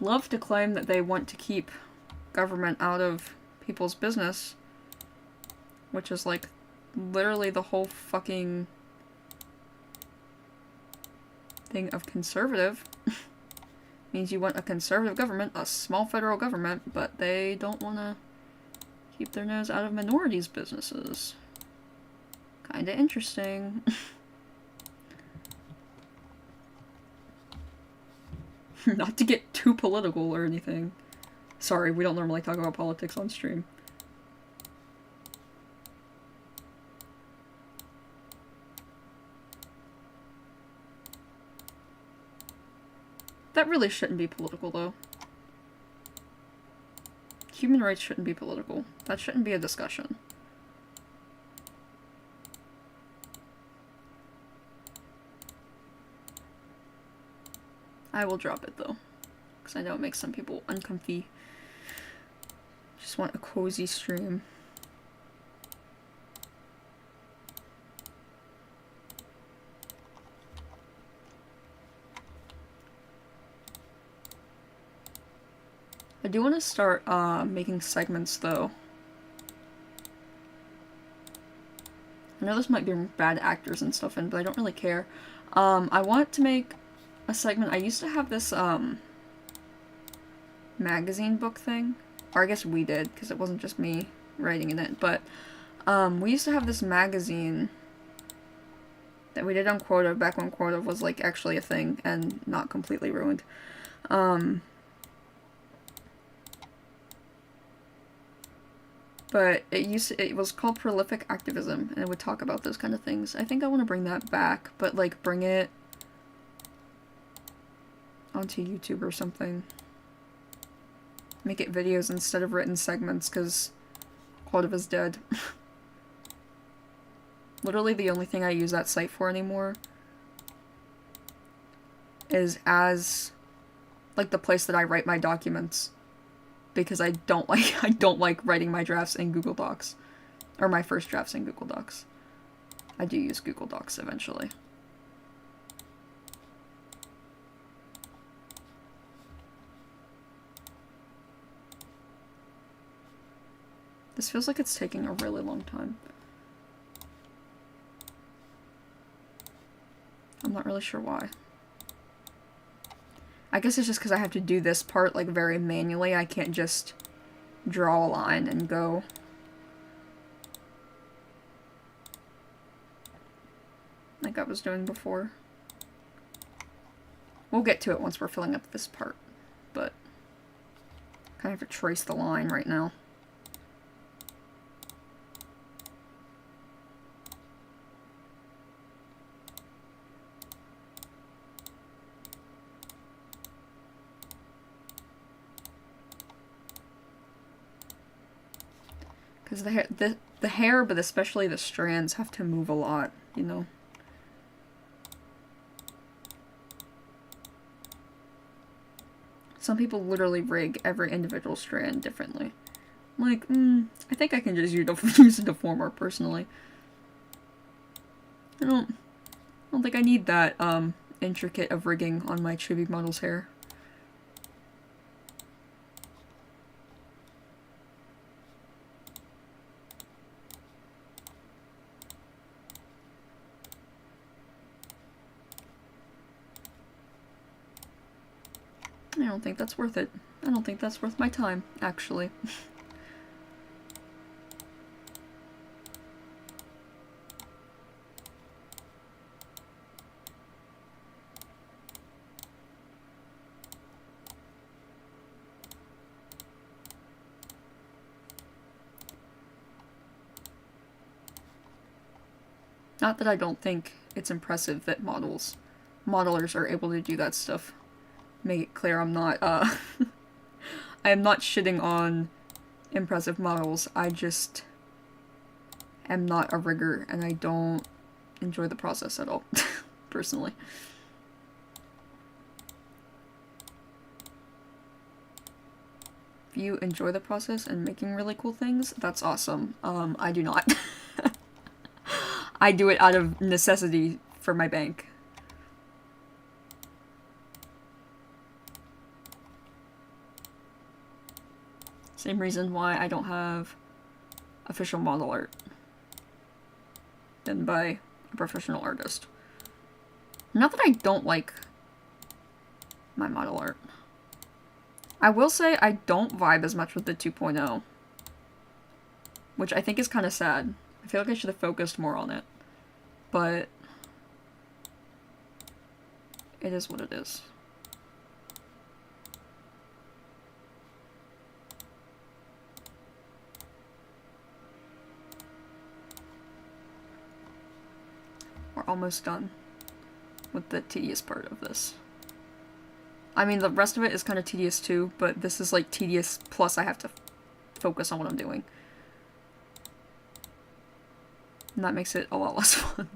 love to claim that they want to keep government out of people's business, which is like literally the whole fucking thing of conservative. Means you want a conservative government, a small federal government, but they don't want to keep their nose out of minorities' businesses. Kinda interesting. Not to get too political or anything. Sorry, we don't normally talk about politics on stream. That really shouldn't be political, though. Human rights shouldn't be political. That shouldn't be a discussion. I will drop it, though, because I know it makes some people uncomfy. Just want a cozy stream. I do want to start making segments, though. I know this might be bad actors and stuff in, but I don't really care. I want to make a segment. I used to have this magazine book thing, or I guess we did, because it wasn't just me writing in it, but we used to have this magazine that we did on Quota back when Quota was like actually a thing and not completely ruined. But it was called Prolific Activism, and it would talk about those kind of things. I think I want to bring that back, but like bring it onto YouTube or something. Make it videos instead of written segments, because Quota is dead. Literally the only thing I use that site for anymore is as like the place that I write my documents, because I don't like writing my drafts in Google Docs, or my first drafts in Google Docs. I do use Google Docs eventually. This feels like it's taking a really long time. I'm not really sure why. I guess it's just because I have to do this part like very manually. I can't just draw a line and go. Like I was doing before. We'll get to it once we're filling up this part, but I kind of have to trace the line right now. Because the hair, but especially the strands, have to move a lot, you know? Some people literally rig every individual strand differently. Like, I think I can just use a deformer, personally. I don't think I need that, intricate of rigging on my Chibi model's hair. I don't think that's worth it. I don't think that's worth my time, actually. Not that I don't think it's impressive that modelers are able to do that stuff. Make it clear I'm not, I am not shitting on impressive models. I just am not a rigger, and I don't enjoy the process at all, personally. If you enjoy the process and making really cool things, that's awesome. I do not. I do it out of necessity for my bank. Same reason why I don't have official model art done by a professional artist. Not that I don't like my model art. I will say I don't vibe as much with the 2.0, which I think is kind of sad. I feel like I should have focused more on it, but it is what it is. We're almost done with the tedious part of this. I mean, the rest of it is kind of tedious too, but this is like tedious plus I have to focus on what I'm doing. And that makes it a lot less fun.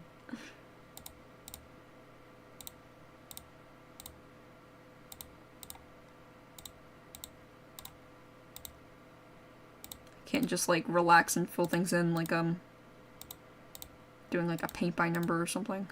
Can't just like relax and fill things in like doing like a paint by number or something.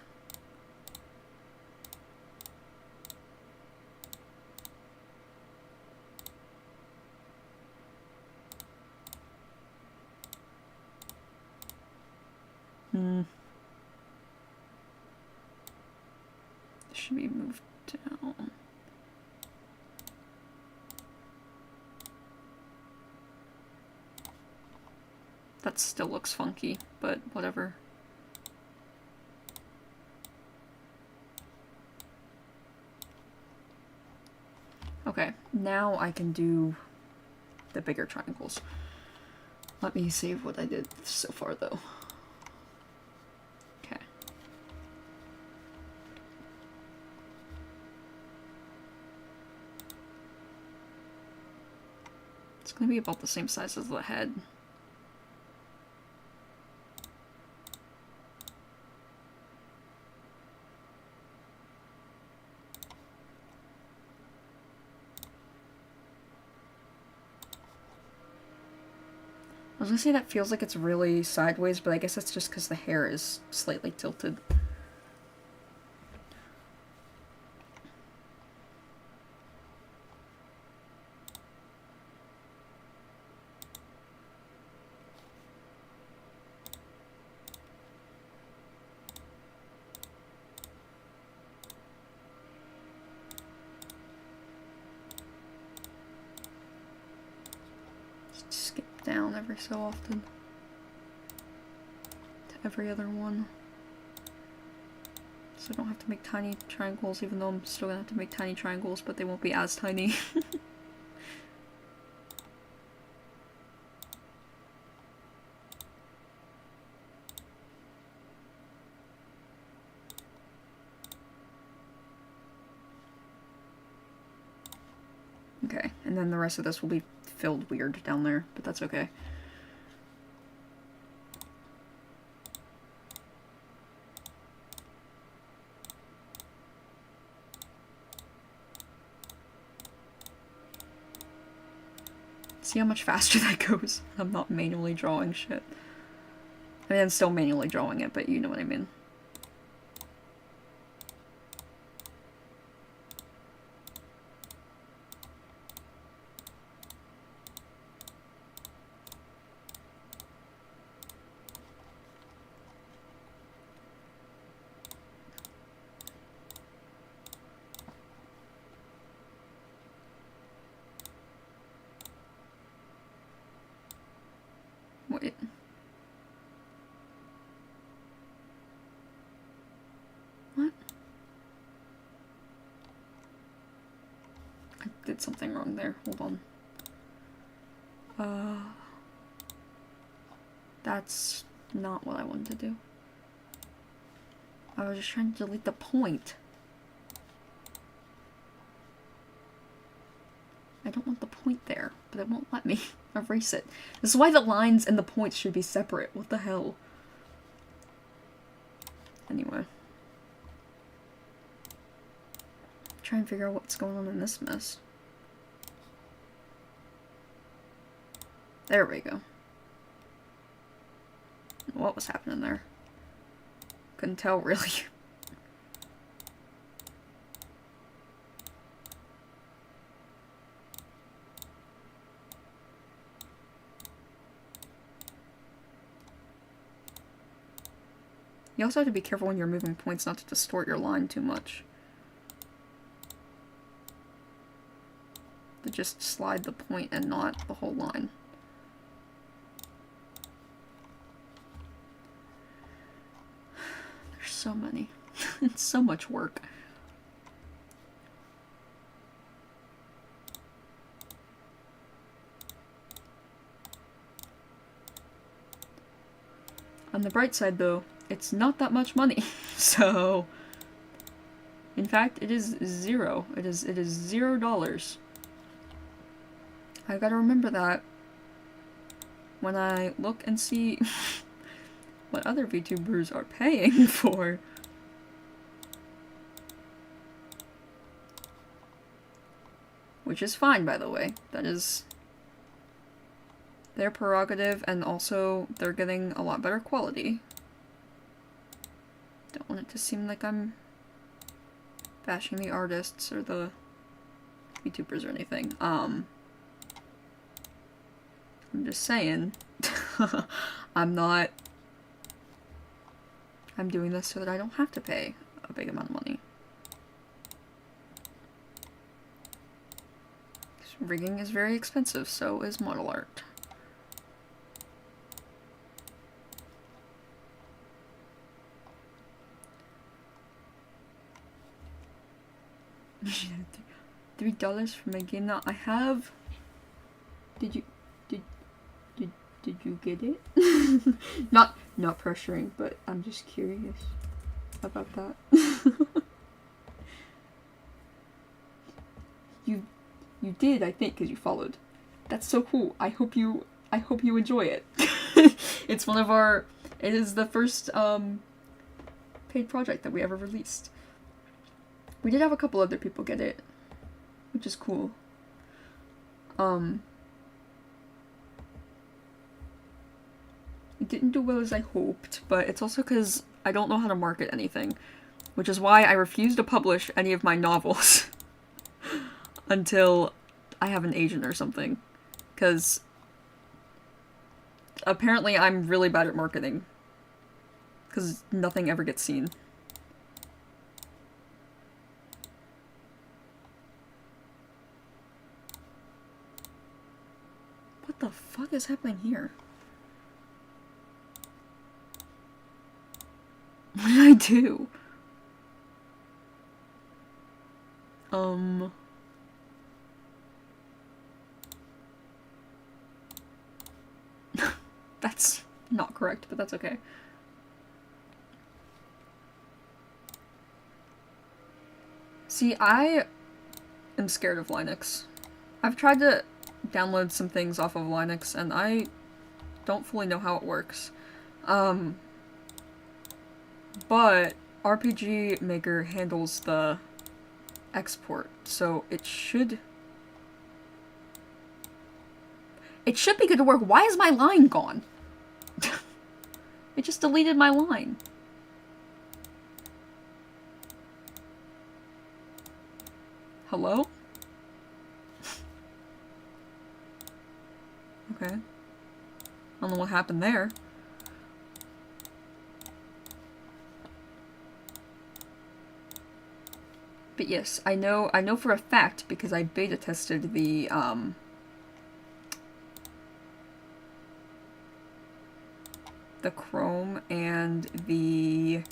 should be moved down. That still looks funky, but whatever. Okay, now I can do the bigger triangles. Let me save what I did so far, though. Okay. It's gonna be about the same size as the head. I was gonna say that feels like it's really sideways, but I guess that's just because the hair is slightly tilted. Down every so often to every other one, so I don't have to make tiny triangles, even though I'm still gonna have to make tiny triangles, but they won't be as tiny. Okay, and then the rest of this will be filled weird down there, but that's okay. See how much faster that goes? I'm not manually drawing shit. I mean, I'm still manually drawing it, but you know what I mean. Wait. What? I did something wrong there. Hold on. That's not what I wanted to do. I was just trying to delete the point. I don't want the point there, but it won't let me erase it. This is why the lines and the points should be separate. What the hell? Anyway. Try and figure out what's going on in this mess. There we go. What was happening there? Couldn't tell, really. You also have to be careful when you're moving points not to distort your line too much. To just slide the point and not the whole line. There's so many. It's so much work. On the bright side, though, it's not that much money, so... In fact, it is zero. It is $0. I gotta remember that when I look and see what other VTubers are paying for. Which is fine, by the way. That is their prerogative, and also they're getting a lot better quality. Don't want it to seem like I'm bashing the artists or the VTubers or anything. I'm just saying, I'm doing this so that I don't have to pay a big amount of money. rigging is very expensive, so is model art. $3 for my game now. I have... Did you get it? not pressuring, but I'm just curious about that. You did, I think, because you followed. That's so cool. I hope you enjoy it. It's one of our... It is the first paid project that we ever released. We did have a couple other people get it, which is cool. It didn't do well as I hoped, but it's also because I don't know how to market anything, which is why I refuse to publish any of my novels until I have an agent or something, because apparently I'm really bad at marketing, because nothing ever gets seen. What the fuck is happening here? What did I do? That's not correct, but that's okay. See, I am scared of Linux. I've tried to download some things off of Linux, and I don't fully know how it works. But RPG Maker handles the export, so it should be good to work. Why is my line gone? It just deleted my line. Hello? Okay. I don't know what happened there. But yes, I know for a fact because I beta tested the Chrome and the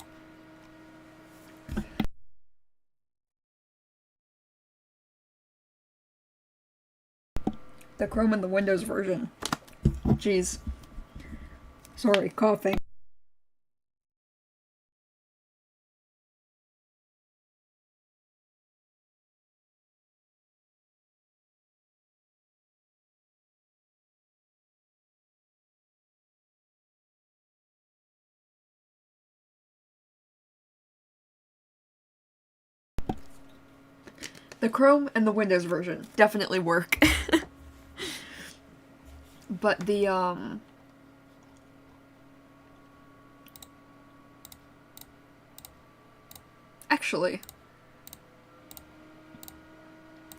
Chrome and the Windows version. Jeez. Sorry, coughing. The Chrome and the Windows version definitely work. But the, actually,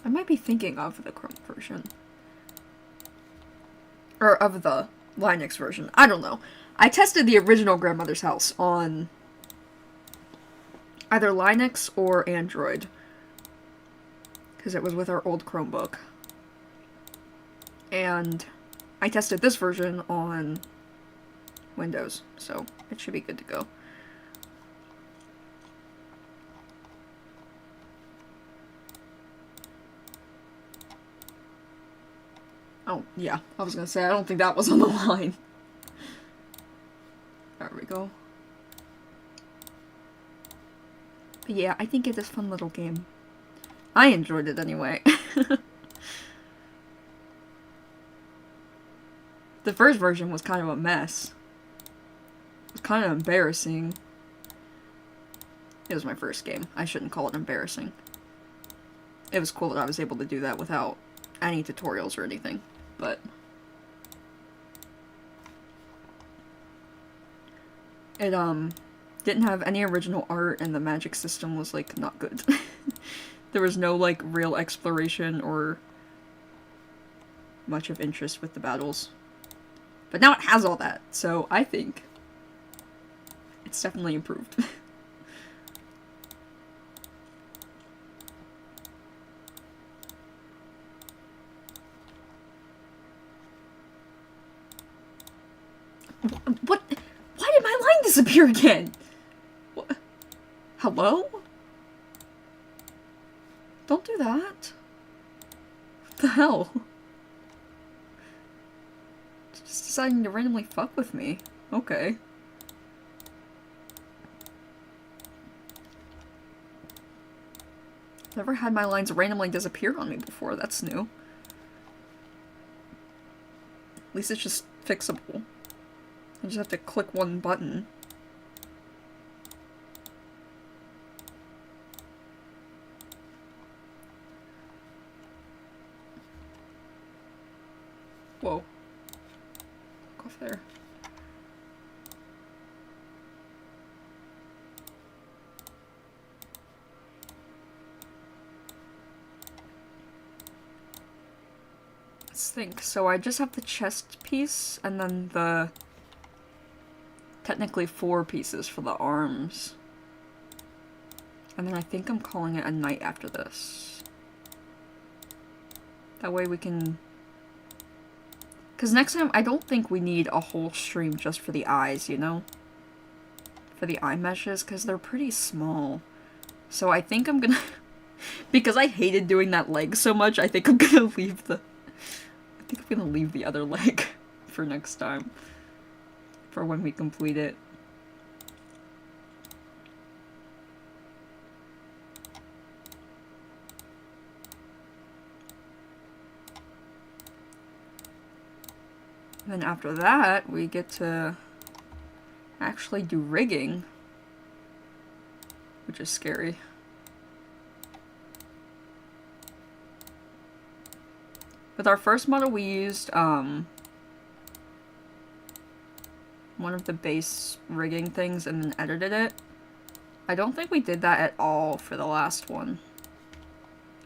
I might be thinking of the Chrome version. Or of the Linux version. I don't know. I tested the original Grandmother's House on either Linux or Android, because it was with our old Chromebook. And I tested this version on Windows, so it should be good to go. Oh, yeah, I was gonna say, I don't think that was on the line. There we go. But yeah, I think it's a fun little game. I enjoyed it anyway. The first version was kind of a mess. It was kind of embarrassing. It was my first game. I shouldn't call it embarrassing. It was cool that I was able to do that without any tutorials or anything, but it didn't have any original art, and the magic system was like not good. There was no like real exploration or much of interest with the battles. But now it has all that, so I think it's definitely improved. What? Why did my line disappear again? What? Hello? Don't do that. What the hell? Just deciding to randomly fuck with me. Okay. Never had my lines randomly disappear on me before. That's new. At least it's just fixable. I just have to click one button. Whoa. Go off there. Let's think. So I just have the chest piece and then the technically 4 pieces for the arms. And then I think I'm calling it a night after this. That way we can... Because next time, I don't think we need a whole stream just for the eyes, you know? For the eye meshes, because they're pretty small. So I think I'm gonna... because I hated doing that leg so much, I think I'm gonna leave the... I think I'm gonna leave the other leg for next time. For when we complete it. And then after that, we get to actually do rigging, which is scary. With our first model, we used one of the base rigging things and then edited it. I don't think we did that at all for the last one.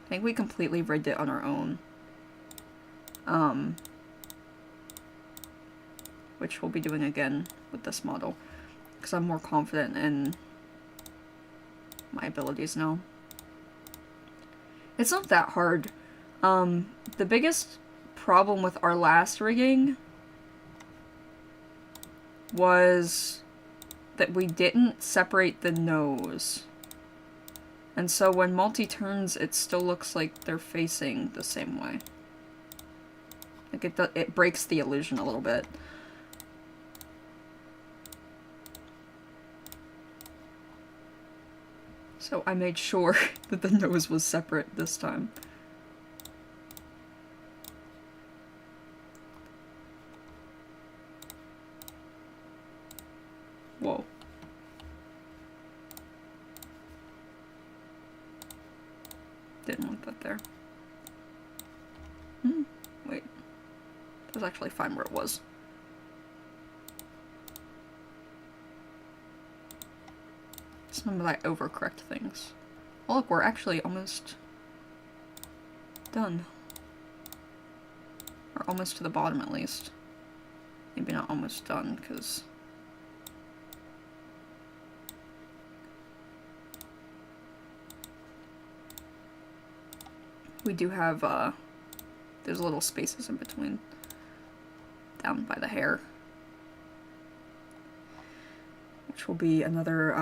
I think we completely rigged it on our own. Which we'll be doing again with this model, because I'm more confident in my abilities now. It's not that hard. The biggest problem with our last rigging was that we didn't separate the nose. And so when multi turns, it still looks like they're facing the same way. Like it breaks the illusion a little bit. So I made sure that the nose was separate this time. Whoa. Didn't want that there. Wait. That was actually fine where it was. Remember that I overcorrect things. Oh look, we're actually almost done. Or almost to the bottom at least. Maybe not almost done, because we do have there's little spaces in between down by the hair. Which will be another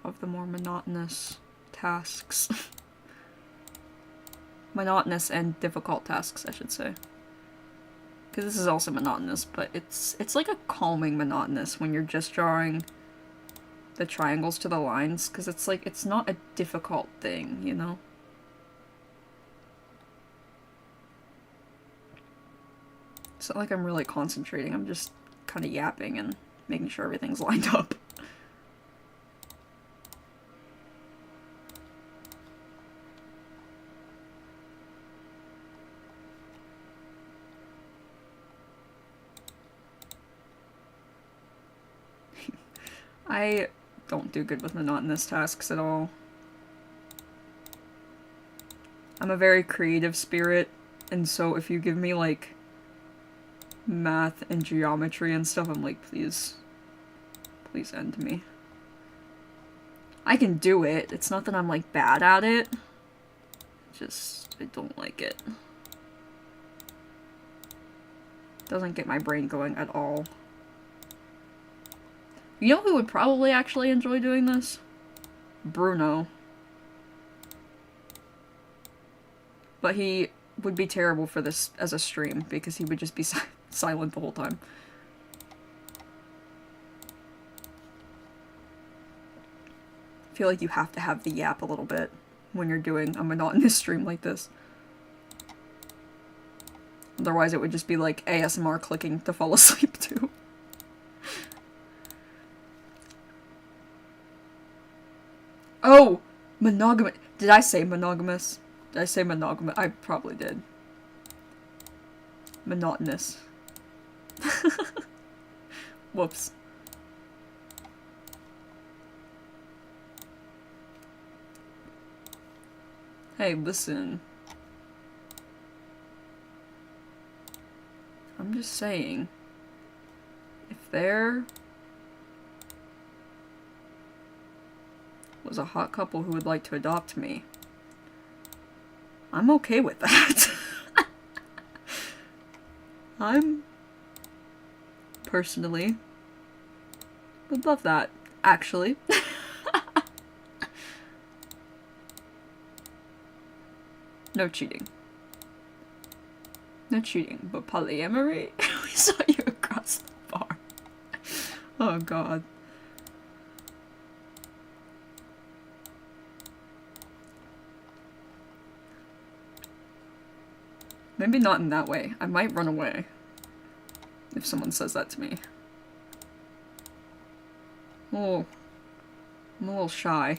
of the more monotonous tasks. Monotonous and difficult tasks, I should say. Because this is also monotonous, but it's like a calming monotonous when you're just drawing the triangles to the lines, because it's like, it's not a difficult thing, you know? It's not like I'm really concentrating, I'm just kind of yapping and making sure everything's lined up. I don't do good with monotonous tasks at all. I'm a very creative spirit, and so if you give me, like, math and geometry and stuff, I'm like, please end me. I can do it. It's not that I'm, like, bad at it. Just, I don't like it. Doesn't get my brain going at all. You know who would probably actually enjoy doing this? Bruno. But he would be terrible for this as a stream, because he would just be silent the whole time. I feel like you have to have the yap a little bit when you're doing a monotonous stream like this. Otherwise it would just be like ASMR clicking to fall asleep to. Oh! Monogamous. Did I say monogamous? Did I say monogamous? I probably did. Monotonous. Whoops. Hey, listen. I'm just saying. If there was a hot couple who would like to adopt me, I'm okay with that. I'm personally would love that, actually. No cheating. No cheating, but polyamory? We saw you across the bar. Oh god. Maybe not in that way. I might run away if someone says that to me. Oh, I'm a little shy.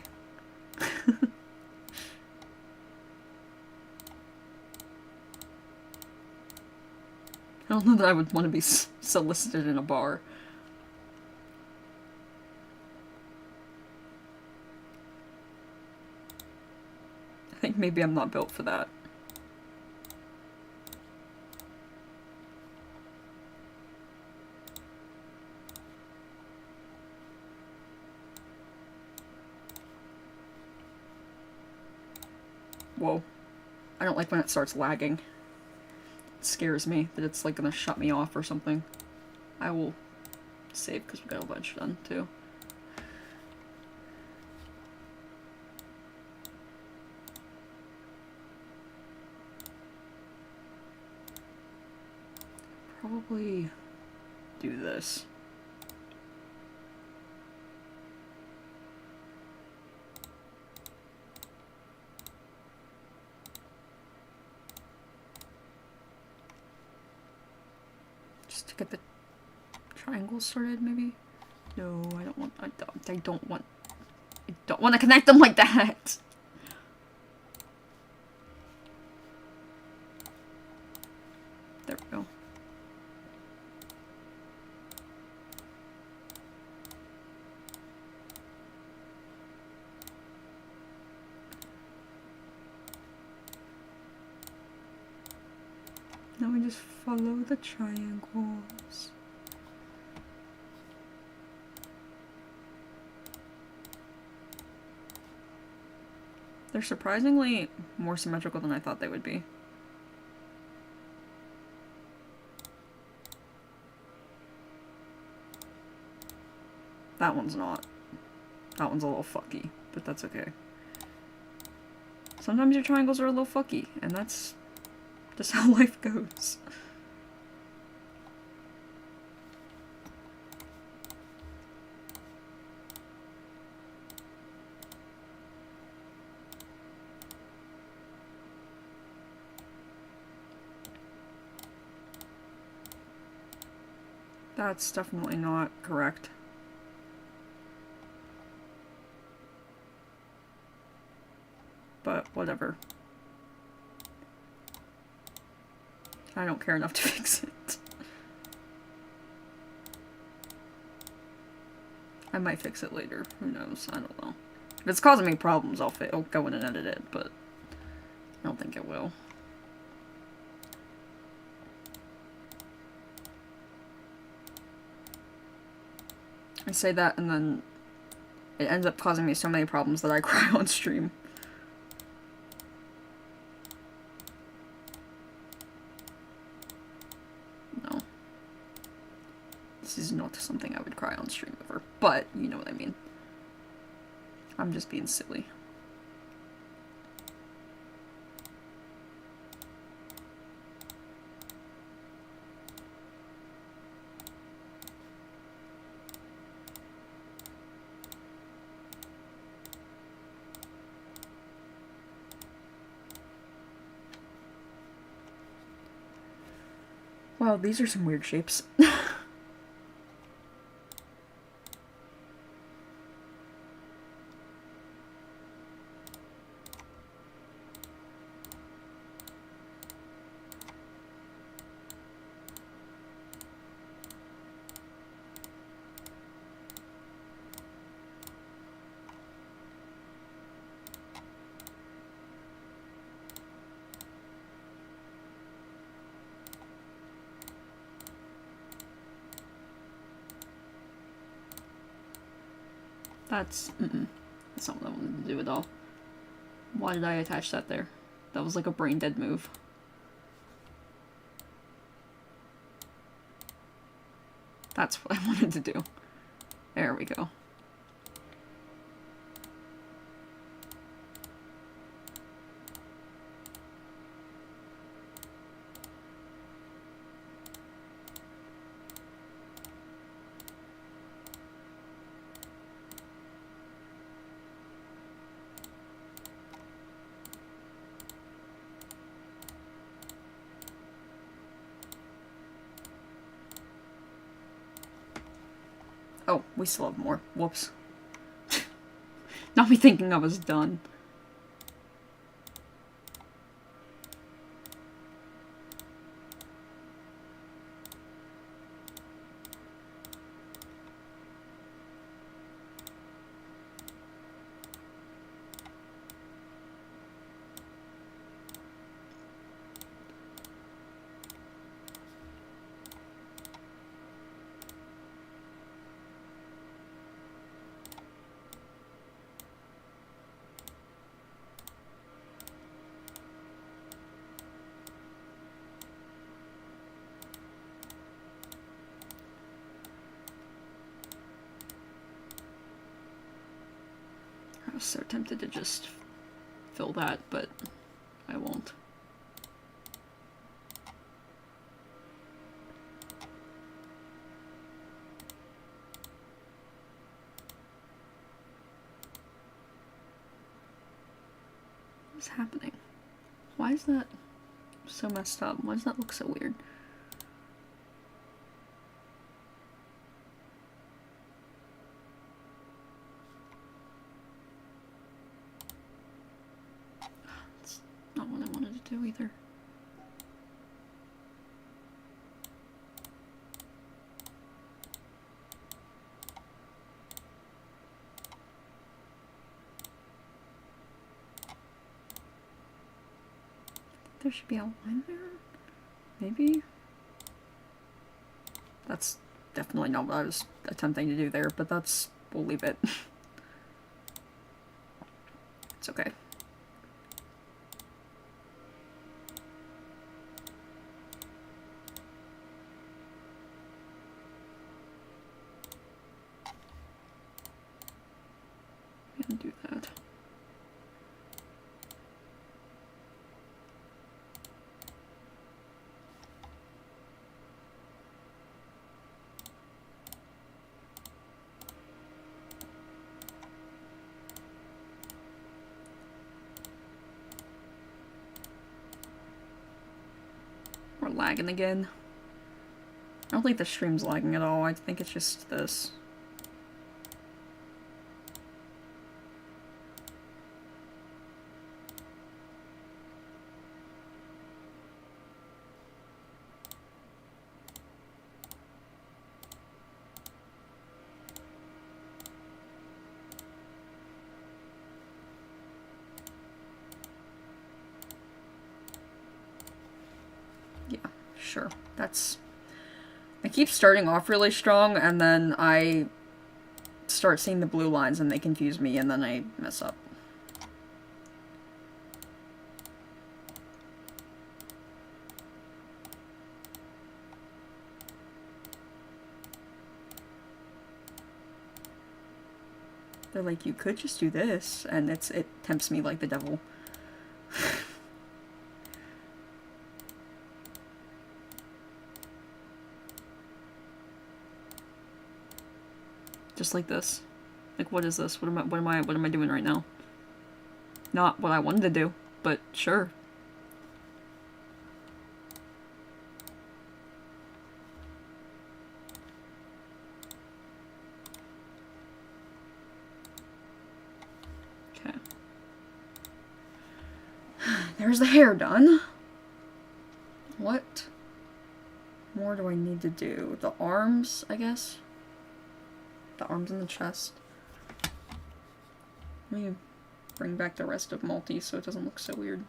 I don't know that I would want to be solicited in a bar. I think maybe I'm not built for that. Whoa. I don't like when it starts lagging. It scares me that it's like gonna shut me off or something. I will save because we got a bunch done too. Probably do this. To get the triangles sorted, maybe? No, I don't want. I don't want to connect them like that. There we go. Now we just follow the triangles. They're surprisingly more symmetrical than I thought they would be. That one's not. That one's a little fucky, but that's okay. Sometimes your triangles are a little fucky, and that's just how life goes. That's definitely not correct. But whatever. I don't care enough to fix it. I might fix it later. Who knows? I don't know. If it's causing me problems, I'll go in and edit it, but I don't think it will. I say that and then it ends up causing me so many problems that I cry on stream. No. whatever. But, you know what I mean. I'm just being silly. Wow, these are some weird shapes. That's not what I wanted to do at all. Why did I attach that there? That was like a brain dead move. That's what I wanted to do. There we go. Oh, we still have more. Whoops. Not me thinking I was done. I was so tempted to just fill that, but I won't. What's happening? Why is that so messed up? Why does that look so weird? That's not what I wanted to do either. There should be a line there? Maybe? That's definitely not what I was attempting to do there, but we'll leave it. It's okay. And do that. We're lagging again. I don't think the stream's lagging at all. I think it's just this. Sure, I keep starting off really strong, and then I start seeing the blue lines and they confuse me, and then I mess up. They're like, you could just do this, and it tempts me like the devil. Just like this. Like, what is this? What am I doing right now? Not what I wanted to do, but sure. Okay. There's the hair done. What more do I need to do? The arms, I guess? The arms and the chest. Let me bring back the rest of Multi so it doesn't look so weird.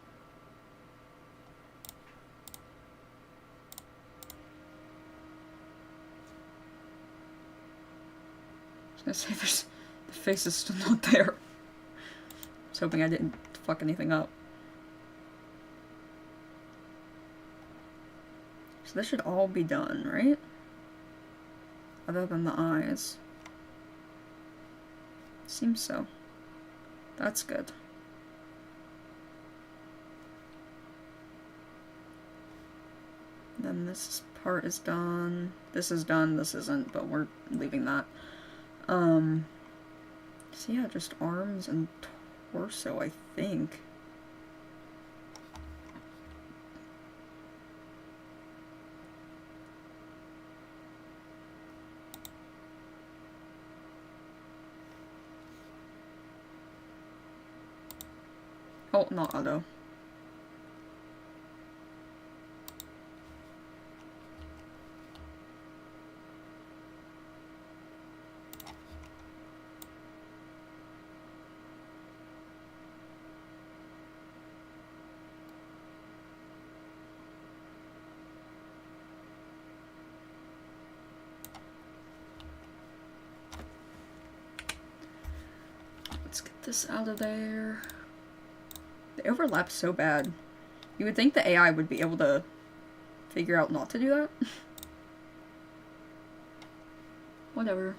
I was gonna say, the face is still not there. I was hoping I didn't fuck anything up. So this should all be done, right? Other than the eyes. Seems so. That's good. Then this part is done. This is done, this isn't, but we're leaving that. So yeah, just arms and torso, I think. Oh, not auto. Let's get this out of there. They overlap so bad. You would think the AI would be able to figure out not to do that. Whatever.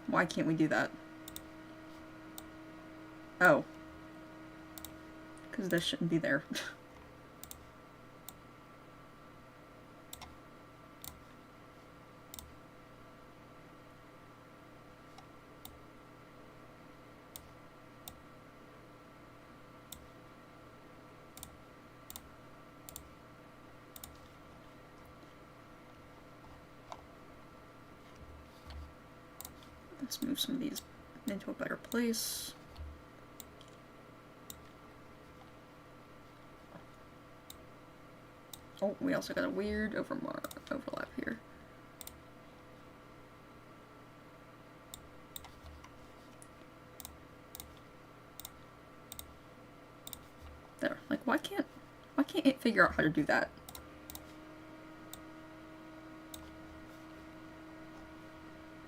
Why can't we do that? Oh. Because this shouldn't be there. Let's move some of these into a better place. Oh, we also got a weird overlap here. There. Like, why can't it figure out how to do that?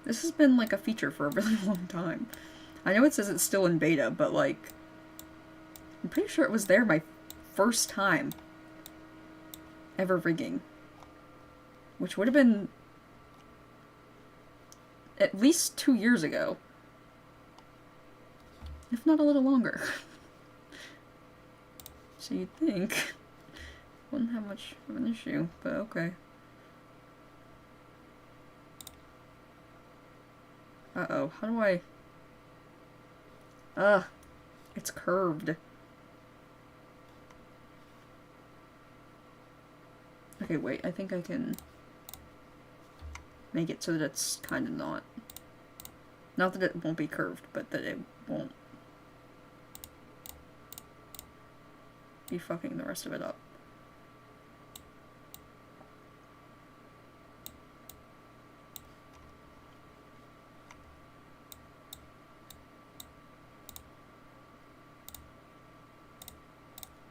This has been, like, a feature for a really long time. I know it says it's still in beta, but, like, I'm pretty sure it was there my first time ever rigging. Which would have been at least 2 years ago. If not a little longer. So you'd think wouldn't have much of an issue, but okay. Uh-oh, how do I... it's curved. Okay, wait, I think I can make it so that it's kind of not. Not that it won't be curved, but that it won't be fucking the rest of it up.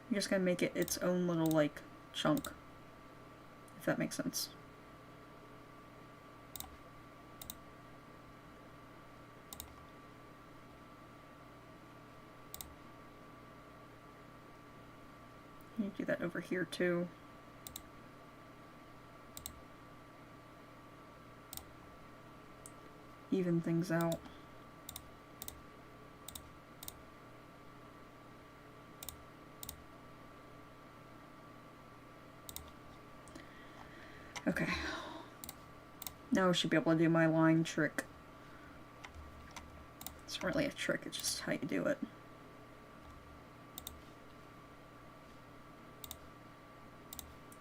I'm just gonna make it its own little, like, chunk. If that makes sense. me do that over here too. Even things out. Okay. Now I should be able to do my line trick. It's not really a trick, it's just how you do it.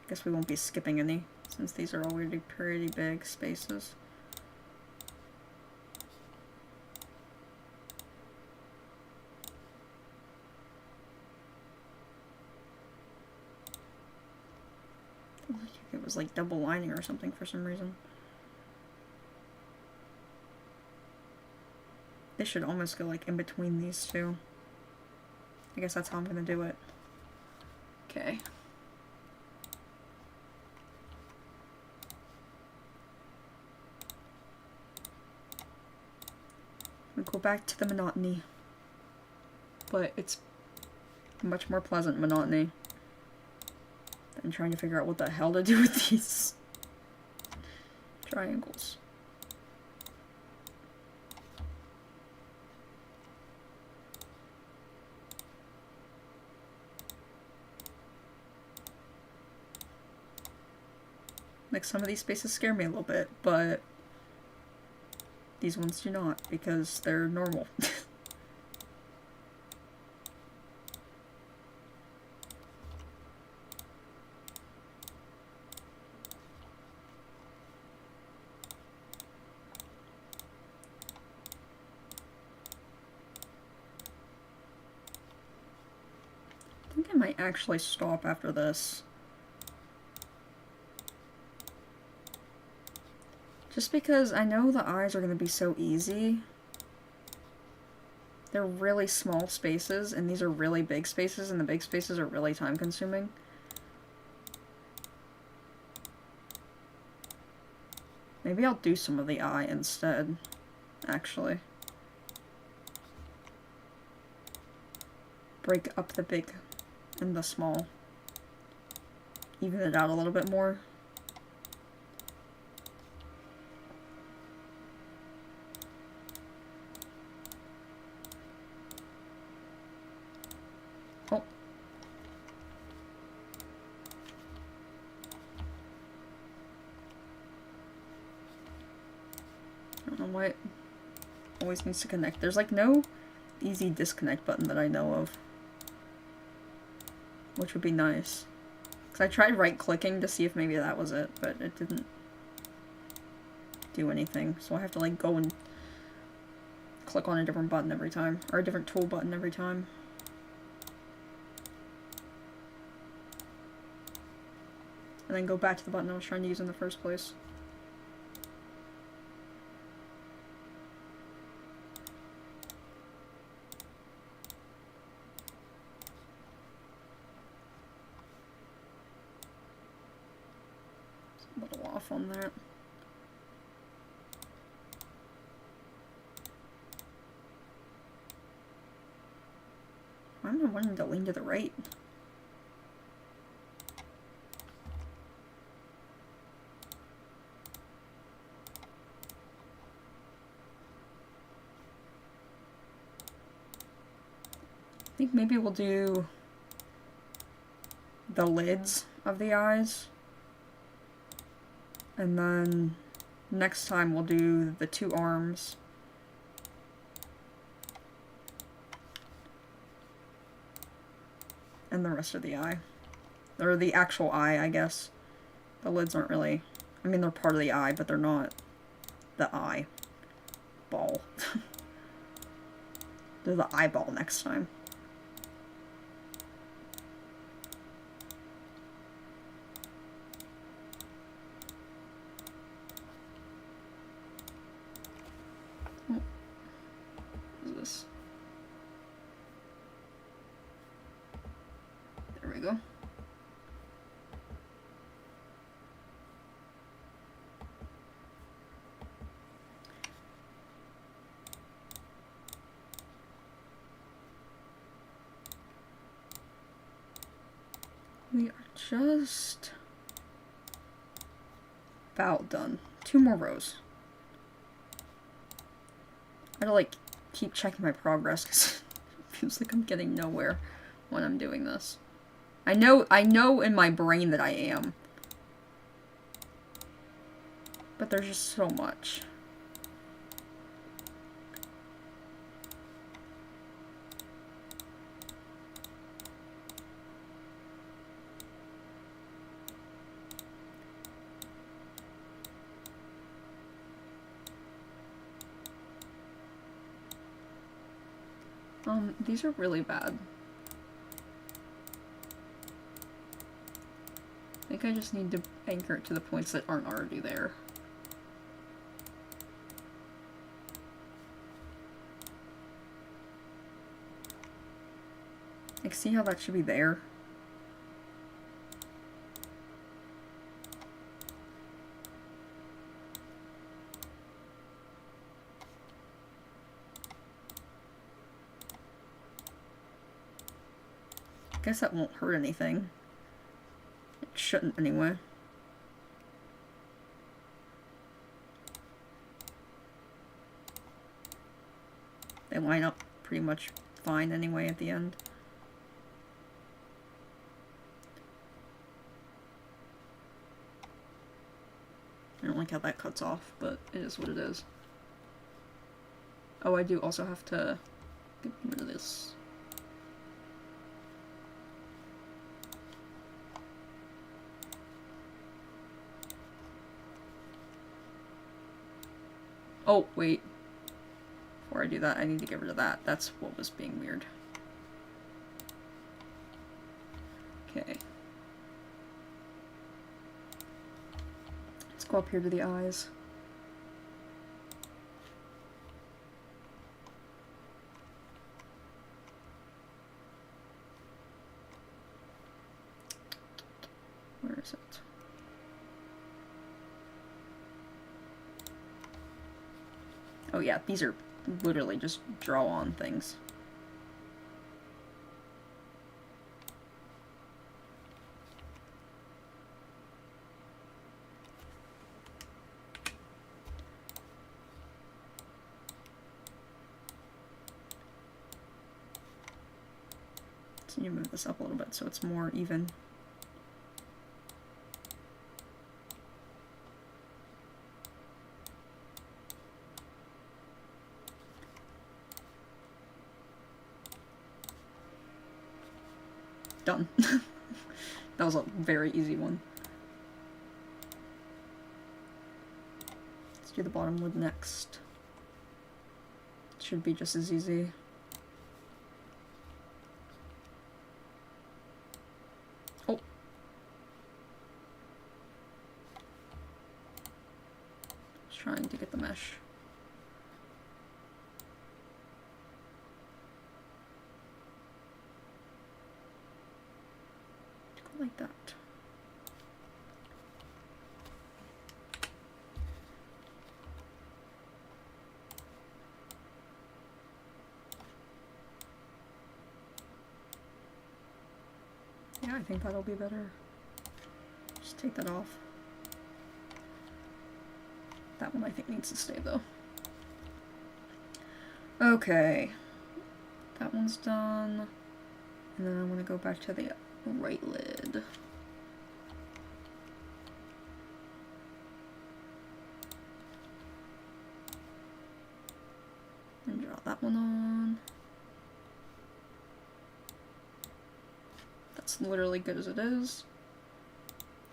Guess we won't be skipping any, since these are already pretty big spaces. It was like double lining or something for some reason. They should almost go like in between these two. I guess that's how I'm gonna do it. Okay. We go back to the monotony. But it's much more pleasant monotony than trying to figure out what the hell to do with these triangles. Like, some of these spaces scare me a little bit, but these ones do not, because they're normal. I think I might actually stop after this. Just because I know the eyes are going to be so easy. They're really small spaces, and these are really big spaces, and the big spaces are really time-consuming. Maybe I'll do some of the eye instead, actually. Break up the big and the small. Even it out a little bit more. Oh. I don't know why it always needs to connect. There's like no easy disconnect button that I know of. Which would be nice. Because I tried right-clicking to see if maybe that was it, but it didn't do anything. So I have to like go and click on a different button every time. Or a different tool button every time. And then go back to the button I was trying to use in the first place. A little off on that. Why am I wanting to lean to the right? I think maybe we'll do the lids of the eyes. And then next time we'll do the two arms. And the rest of the eye. Or the actual eye, I guess. The lids aren't really... I mean, they're part of the eye, but they're not the eye ball. They're the eyeball next time. There we go. We are just about done. 2 more rows. I gotta like keep checking my progress because it feels like I'm getting nowhere when I'm doing this. I know in my brain that I am. But there's just so much. These are really bad. I think I just need to anchor it to the points that aren't already there. Like, see how that should be there? I guess that won't hurt anything. It shouldn't anyway. They line up pretty much fine anyway at the end. I don't like how that cuts off, but it is what it is. Oh, I do also have to get rid of this. Oh, wait. Before I do that, I need to get rid of that. That's what was being weird. Okay. Let's go up here to the eyes. Where is it? Oh yeah, these are literally just draw on things. So you move this up a little bit so it's more even. Done. That was a very easy one. Let's do the bottom lid next. It should be just as easy. Oh. Just trying to get the mesh. Like that. Yeah, I think that'll be better. Just take that off. That one I think needs to stay though. Okay. That one's done. And then I'm gonna go back to the right lid. And draw that one on. That's literally good as it is.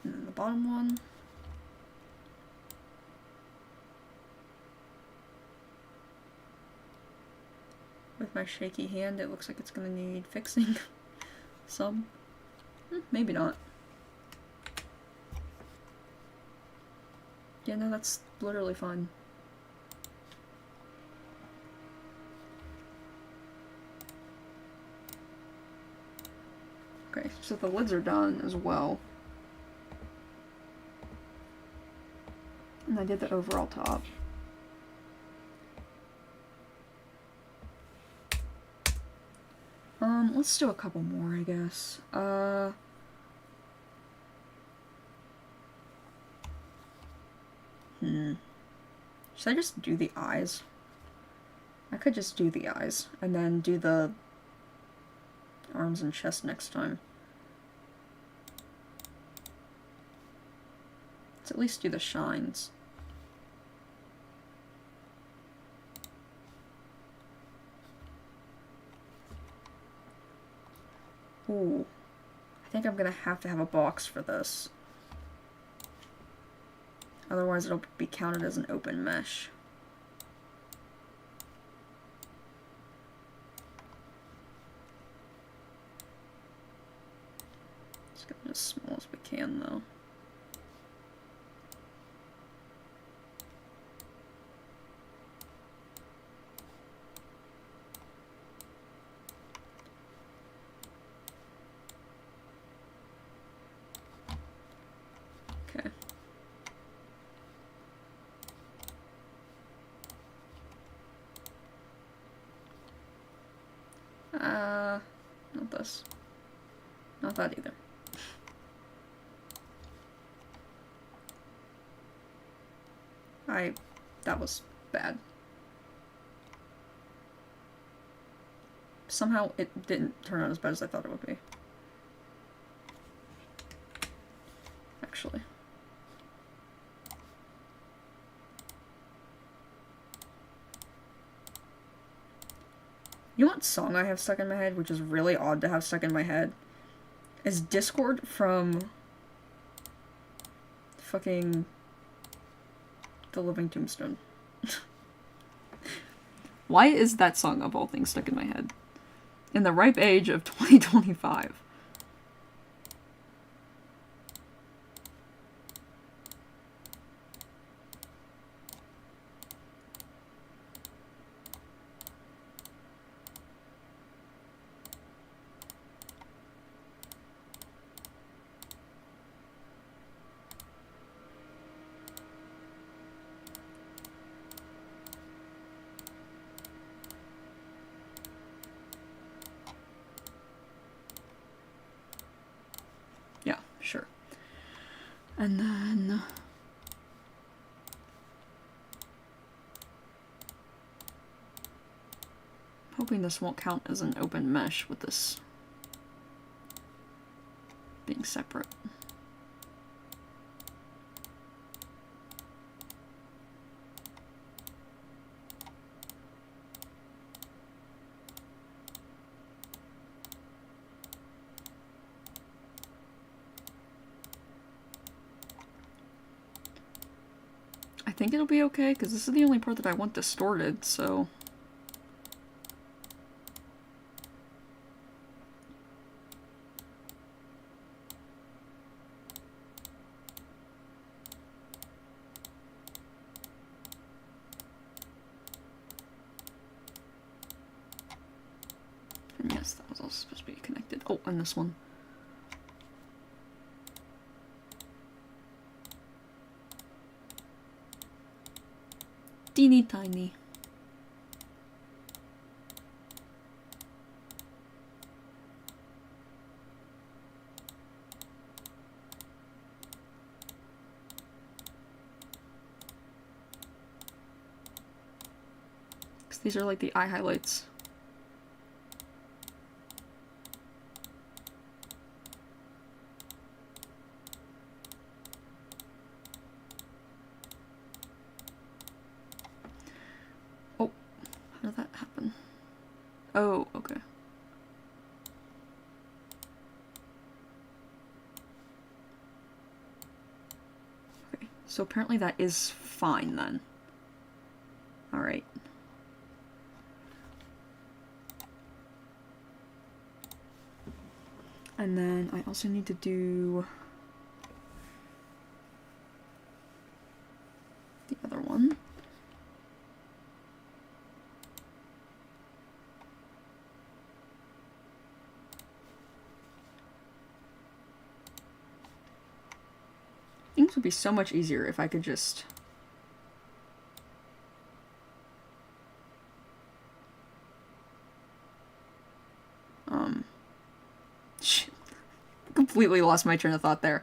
And then the bottom one. With my shaky hand, it looks like it's gonna need fixing. Some. Maybe not. Yeah, no, that's literally fine. Okay, so the lids are done as well. And I did the overall top. Let's do a couple more, I guess. Should I just do the eyes? I could just do the eyes, and then do the arms and chest next time. Let's at least do the shines. Ooh. I think I'm gonna have to have a box for this. Otherwise it'll be counted as an open mesh. Let's get it as small as we can though. Okay. Not this. Not that either. That was bad. Somehow it didn't turn out as bad as I thought it would be. Actually. You know what song I have stuck in my head, which is really odd to have stuck in my head? Is Discord from fucking The Living Tombstone. Why is that song of all things stuck in my head? In the ripe age of 2025. Sure. And then hoping this won't count as an open mesh with this being separate. I think it'll be okay, because this is the only part that I want distorted, so... And yes, that was also supposed to be connected. Oh, and this one. Teeny tiny. Because these are like the eye highlights. How did that happen? Oh, okay. Okay, so apparently that is fine then. Alright. And then I also need to do the other one. Things would be so much easier if I could just... Shit. Completely lost my train of thought there.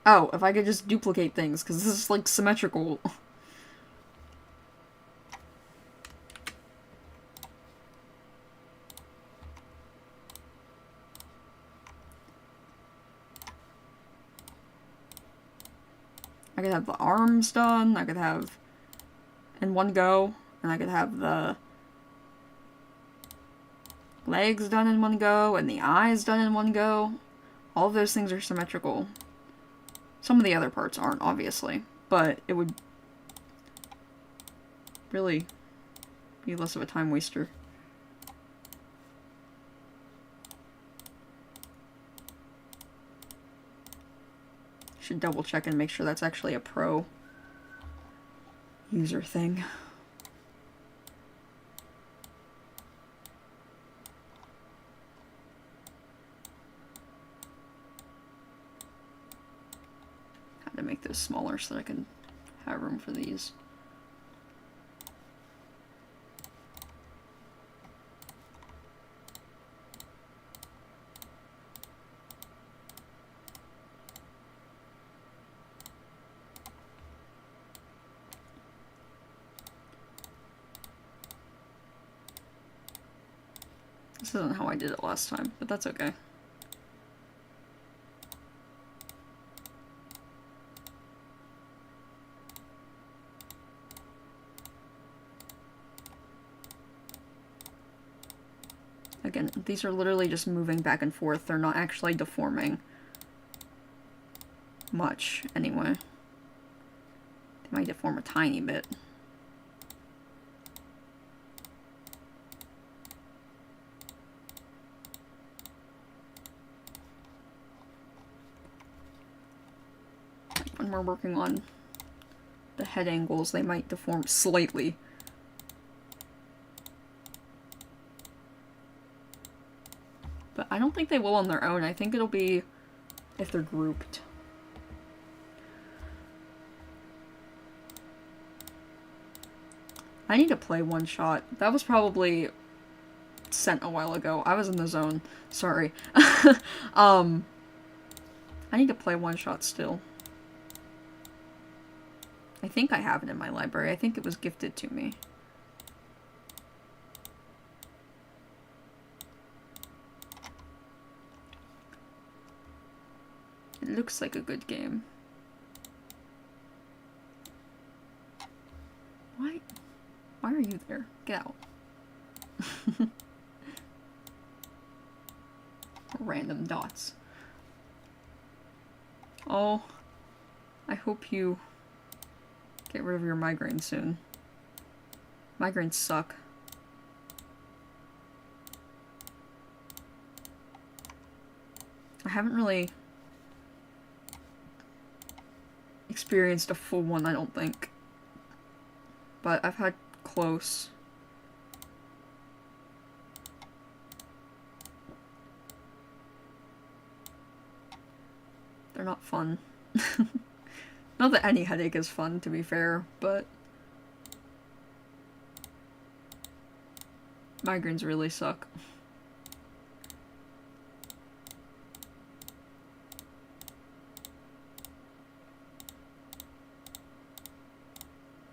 Oh, if I could just duplicate things, because this is, like, symmetrical. I could have the arms done, I could have in one go, and I could have the legs done in one go, and the eyes done in one go. All of those things are symmetrical. Some of the other parts aren't, obviously, but it would really be less of a time waster. Should double check and make sure that's actually a pro user thing. Had to make those smaller so that I can have room for these. This isn't how I did it last time, but that's okay. Again, these are literally just moving back and forth. They're not actually deforming much, anyway. They might deform a tiny bit. When we're working on the head angles, they might deform slightly. But I don't think they will on their own. I think it'll be if they're grouped. I need to play one shot. That was probably sent a while ago. I was in the zone. Sorry. I need to play one shot still. I think I have it in my library. I think it was gifted to me. It looks like a good game. Why are you there? Get out. Random dots. Oh, I hope you get rid of your migraine soon. Migraines suck. I haven't really experienced a full one, I don't think. But I've had close. They're not fun. Not that any headache is fun, to be fair, but migraines really suck.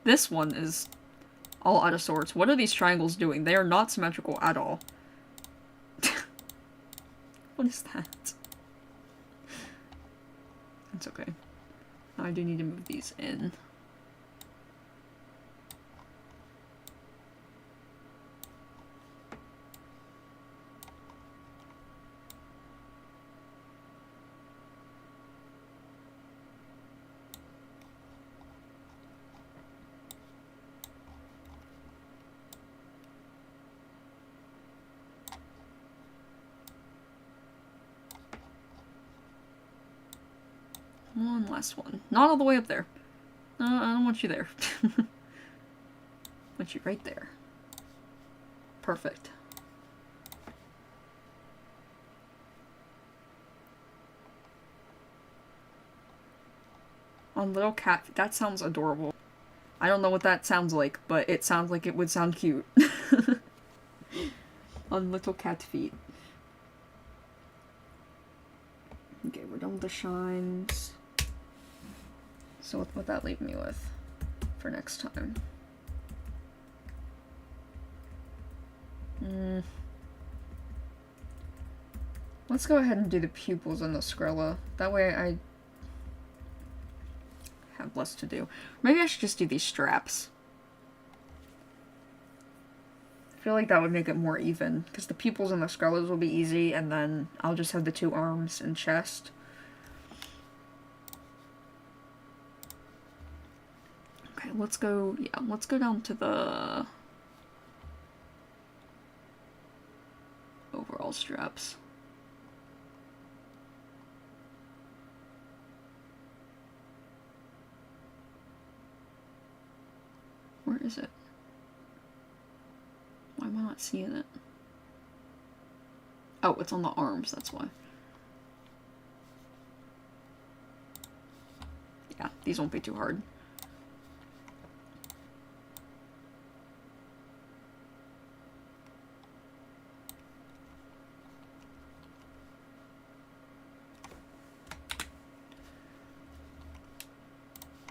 This one is all out of sorts. What are these triangles doing? They are not symmetrical at all. What is that? That's okay. I do need to move these in. One last one. Not all the way up there. No, I don't want you there. I want you right there. Perfect. On little cat, that sounds adorable. I don't know what that sounds like, but it sounds like it would sound cute. On little cat feet. Okay, we're done with the shines. So what would that leave me with for next time? Let's go ahead and do the pupils and the scrella. That way I have less to do. Maybe I should just do these straps. I feel like that would make it more even, because the pupils and the screllas will be easy, and then I'll just have the 2 arms and chest. Okay, let's go down to the overall straps. Where is it? Why am I not seeing it? Oh, it's on the arms, that's why. Yeah, these won't be too hard.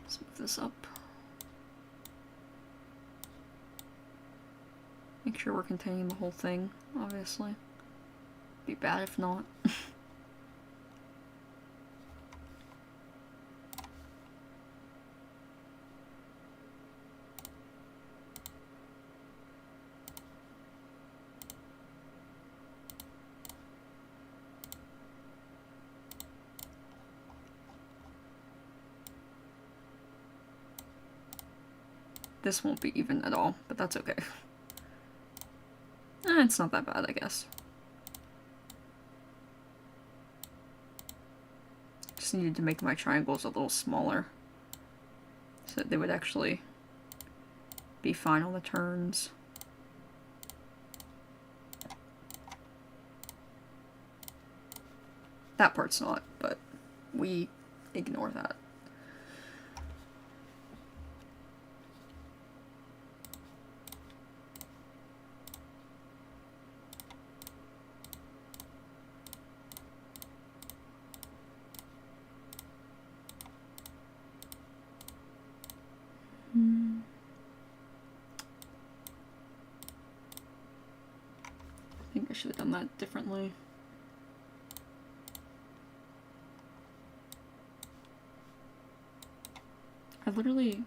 Let's move this up. Make sure we're containing the whole thing, obviously. Be bad if not. This won't be even at all, but that's okay. It's not that bad, I guess. Just needed to make my triangles a little smaller so that they would actually be fine on the turns. That part's not, but we ignore that. I think I should have done that differently. I literally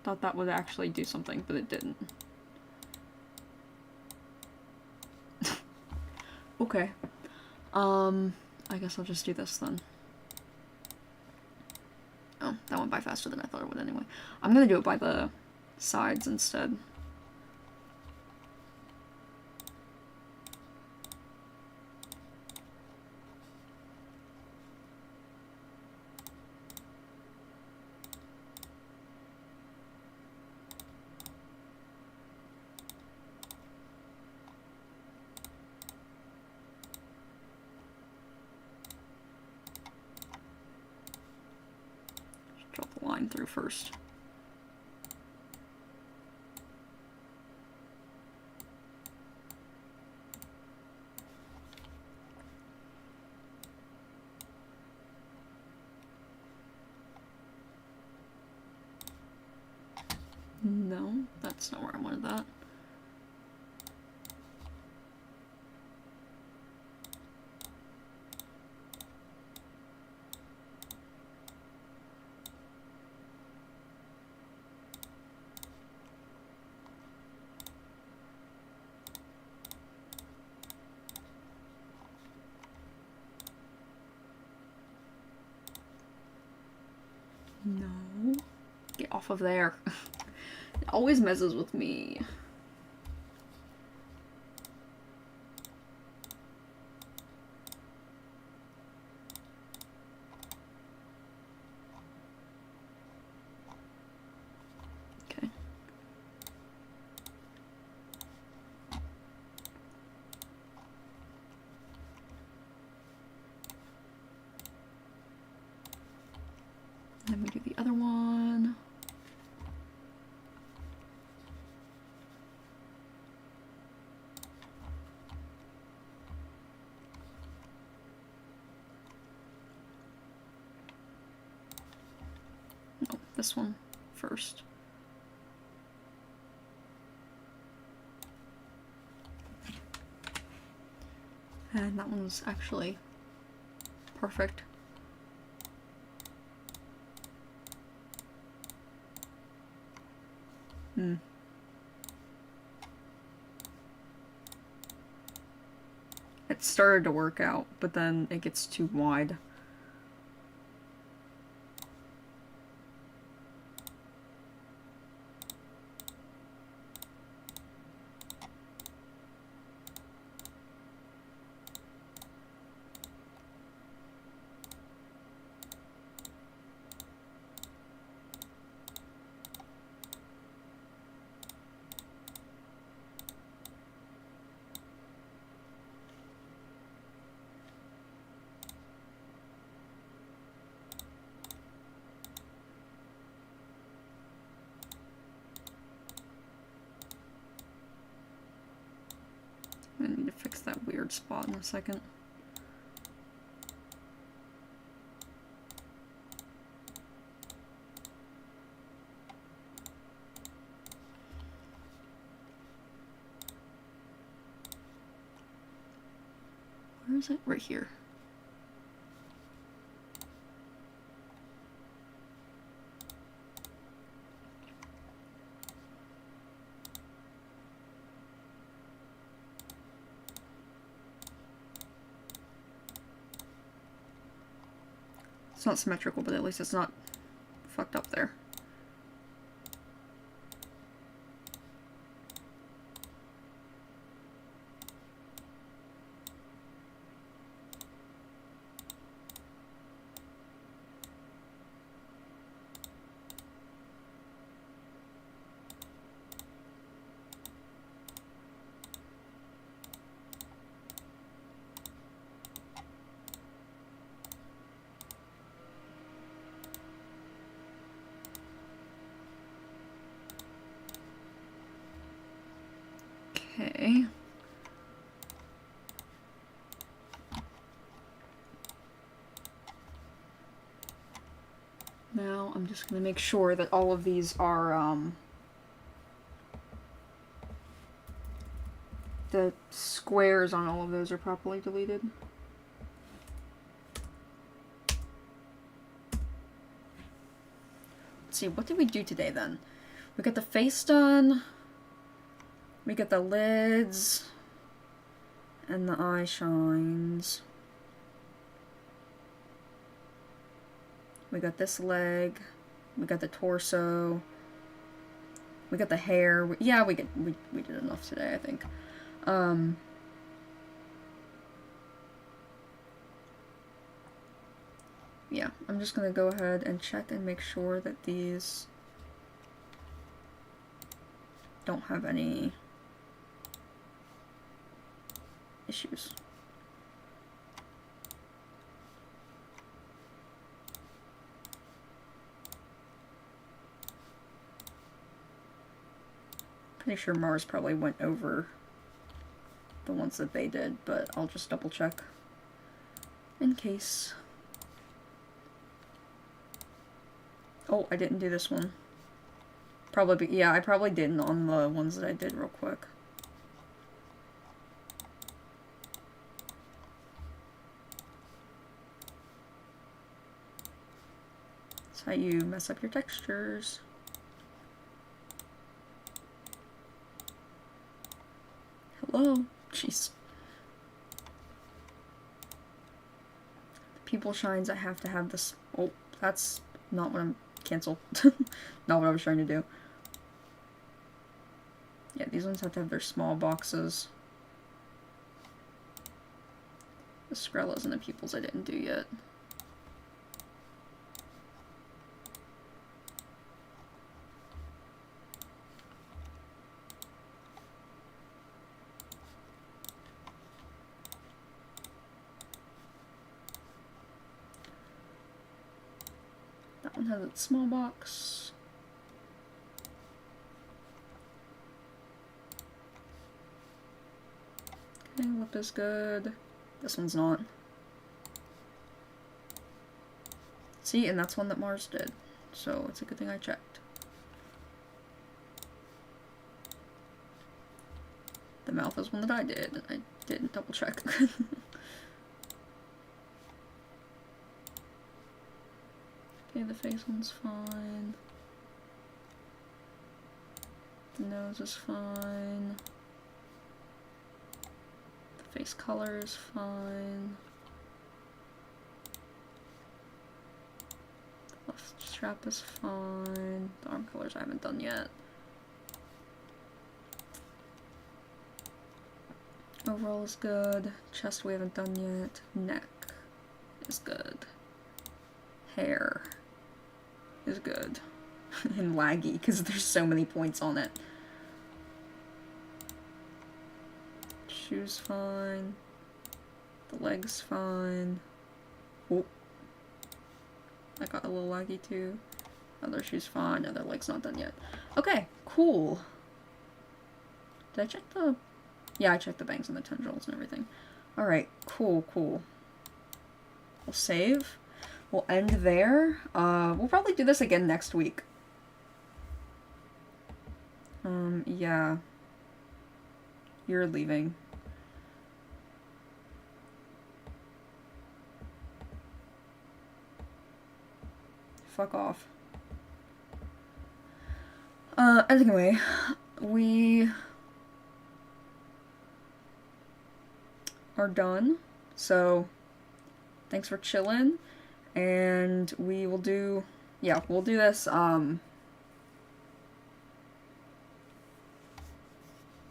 thought that would actually do something, but it didn't. Okay. I guess I'll just do this then. Oh, that went by faster than I thought it would anyway. I'm gonna do it by the sides instead. Draw the line through first. No, that's not where I wanted that. No. Get off of there. It always messes with me. Okay. Then we do the other one. this one first. And that one's actually perfect. It started to work out, but then it gets too wide. I need to fix that weird spot in a second. Where is it? Right here. It's not symmetrical, but at least it's not fucked up there. Okay. Now I'm just going to make sure that all of these are, the squares on all of those are properly deleted. Let's see, what did we do today then? We got the face done. We got the lids and the eye shines. We got this leg. We got the torso. We got the hair. Yeah, we did enough today, I think. Yeah, I'm just gonna go ahead and check and make sure that these don't have any issues. Pretty sure Mars probably went over the ones that they did, but I'll just double check in case. Oh, I didn't do this one. Probably, yeah, I probably didn't on the ones that I did real quick. That's how you mess up your textures. Hello? Jeez. Pupil shines, I have to have this. Oh, that's not what I'm. Cancel. Not what I was trying to do. Yeah, these ones have to have their small boxes. The screllas and the pupils I didn't do yet. That one has its small box. Okay, lip is good. This one's not. See, and that's one that Mars did. so it's a good thing I checked. The mouth is one that I did. I didn't double check. Okay, the face one's fine. The nose is fine. The face color is fine. The left strap is fine. The arm colors I haven't done yet. Overall is good. Chest we haven't done yet. Neck is good. Hair is good. And laggy, because there's so many points on it. Shoes fine. The legs fine. Oh. I got a little laggy too. Other shoes fine. Other legs not done yet. Okay, cool. Did I check the... Yeah, I checked the bangs and the tendrils and everything. Alright, cool, cool. We'll save. We'll end there. We'll probably do this again next week. Yeah. You're leaving. Fuck off. Anyway, we are done. So, thanks for chilling. And we will do, yeah, we'll do this,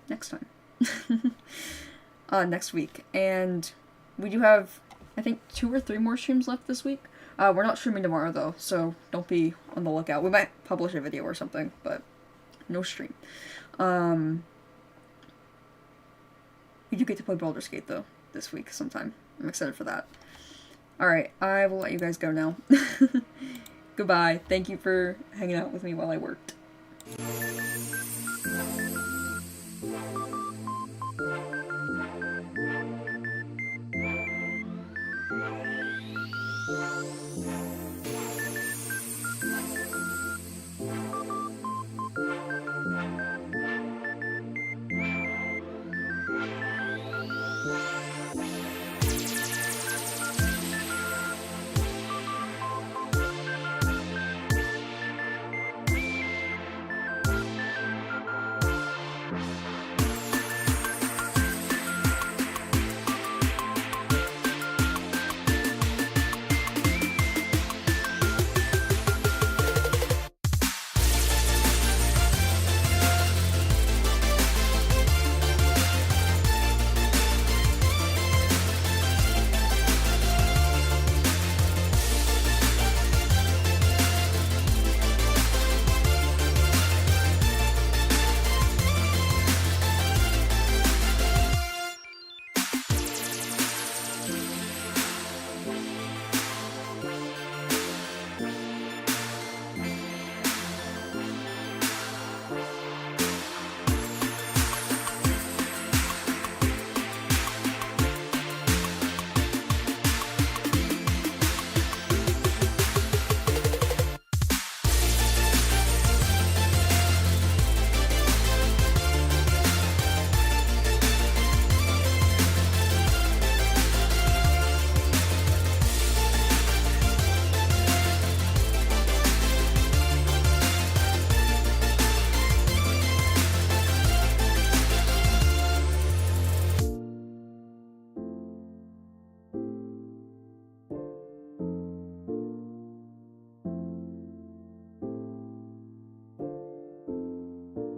next time. Next week. And we do have, I think, 2 or 3 more streams left this week. We're not streaming tomorrow, though, so don't be on the lookout. We might publish a video or something, but no stream. We do get to play Baldur's Gate, though, this week sometime. I'm excited for that. Alright, I will let you guys go now. Goodbye. Thank you for hanging out with me while I worked.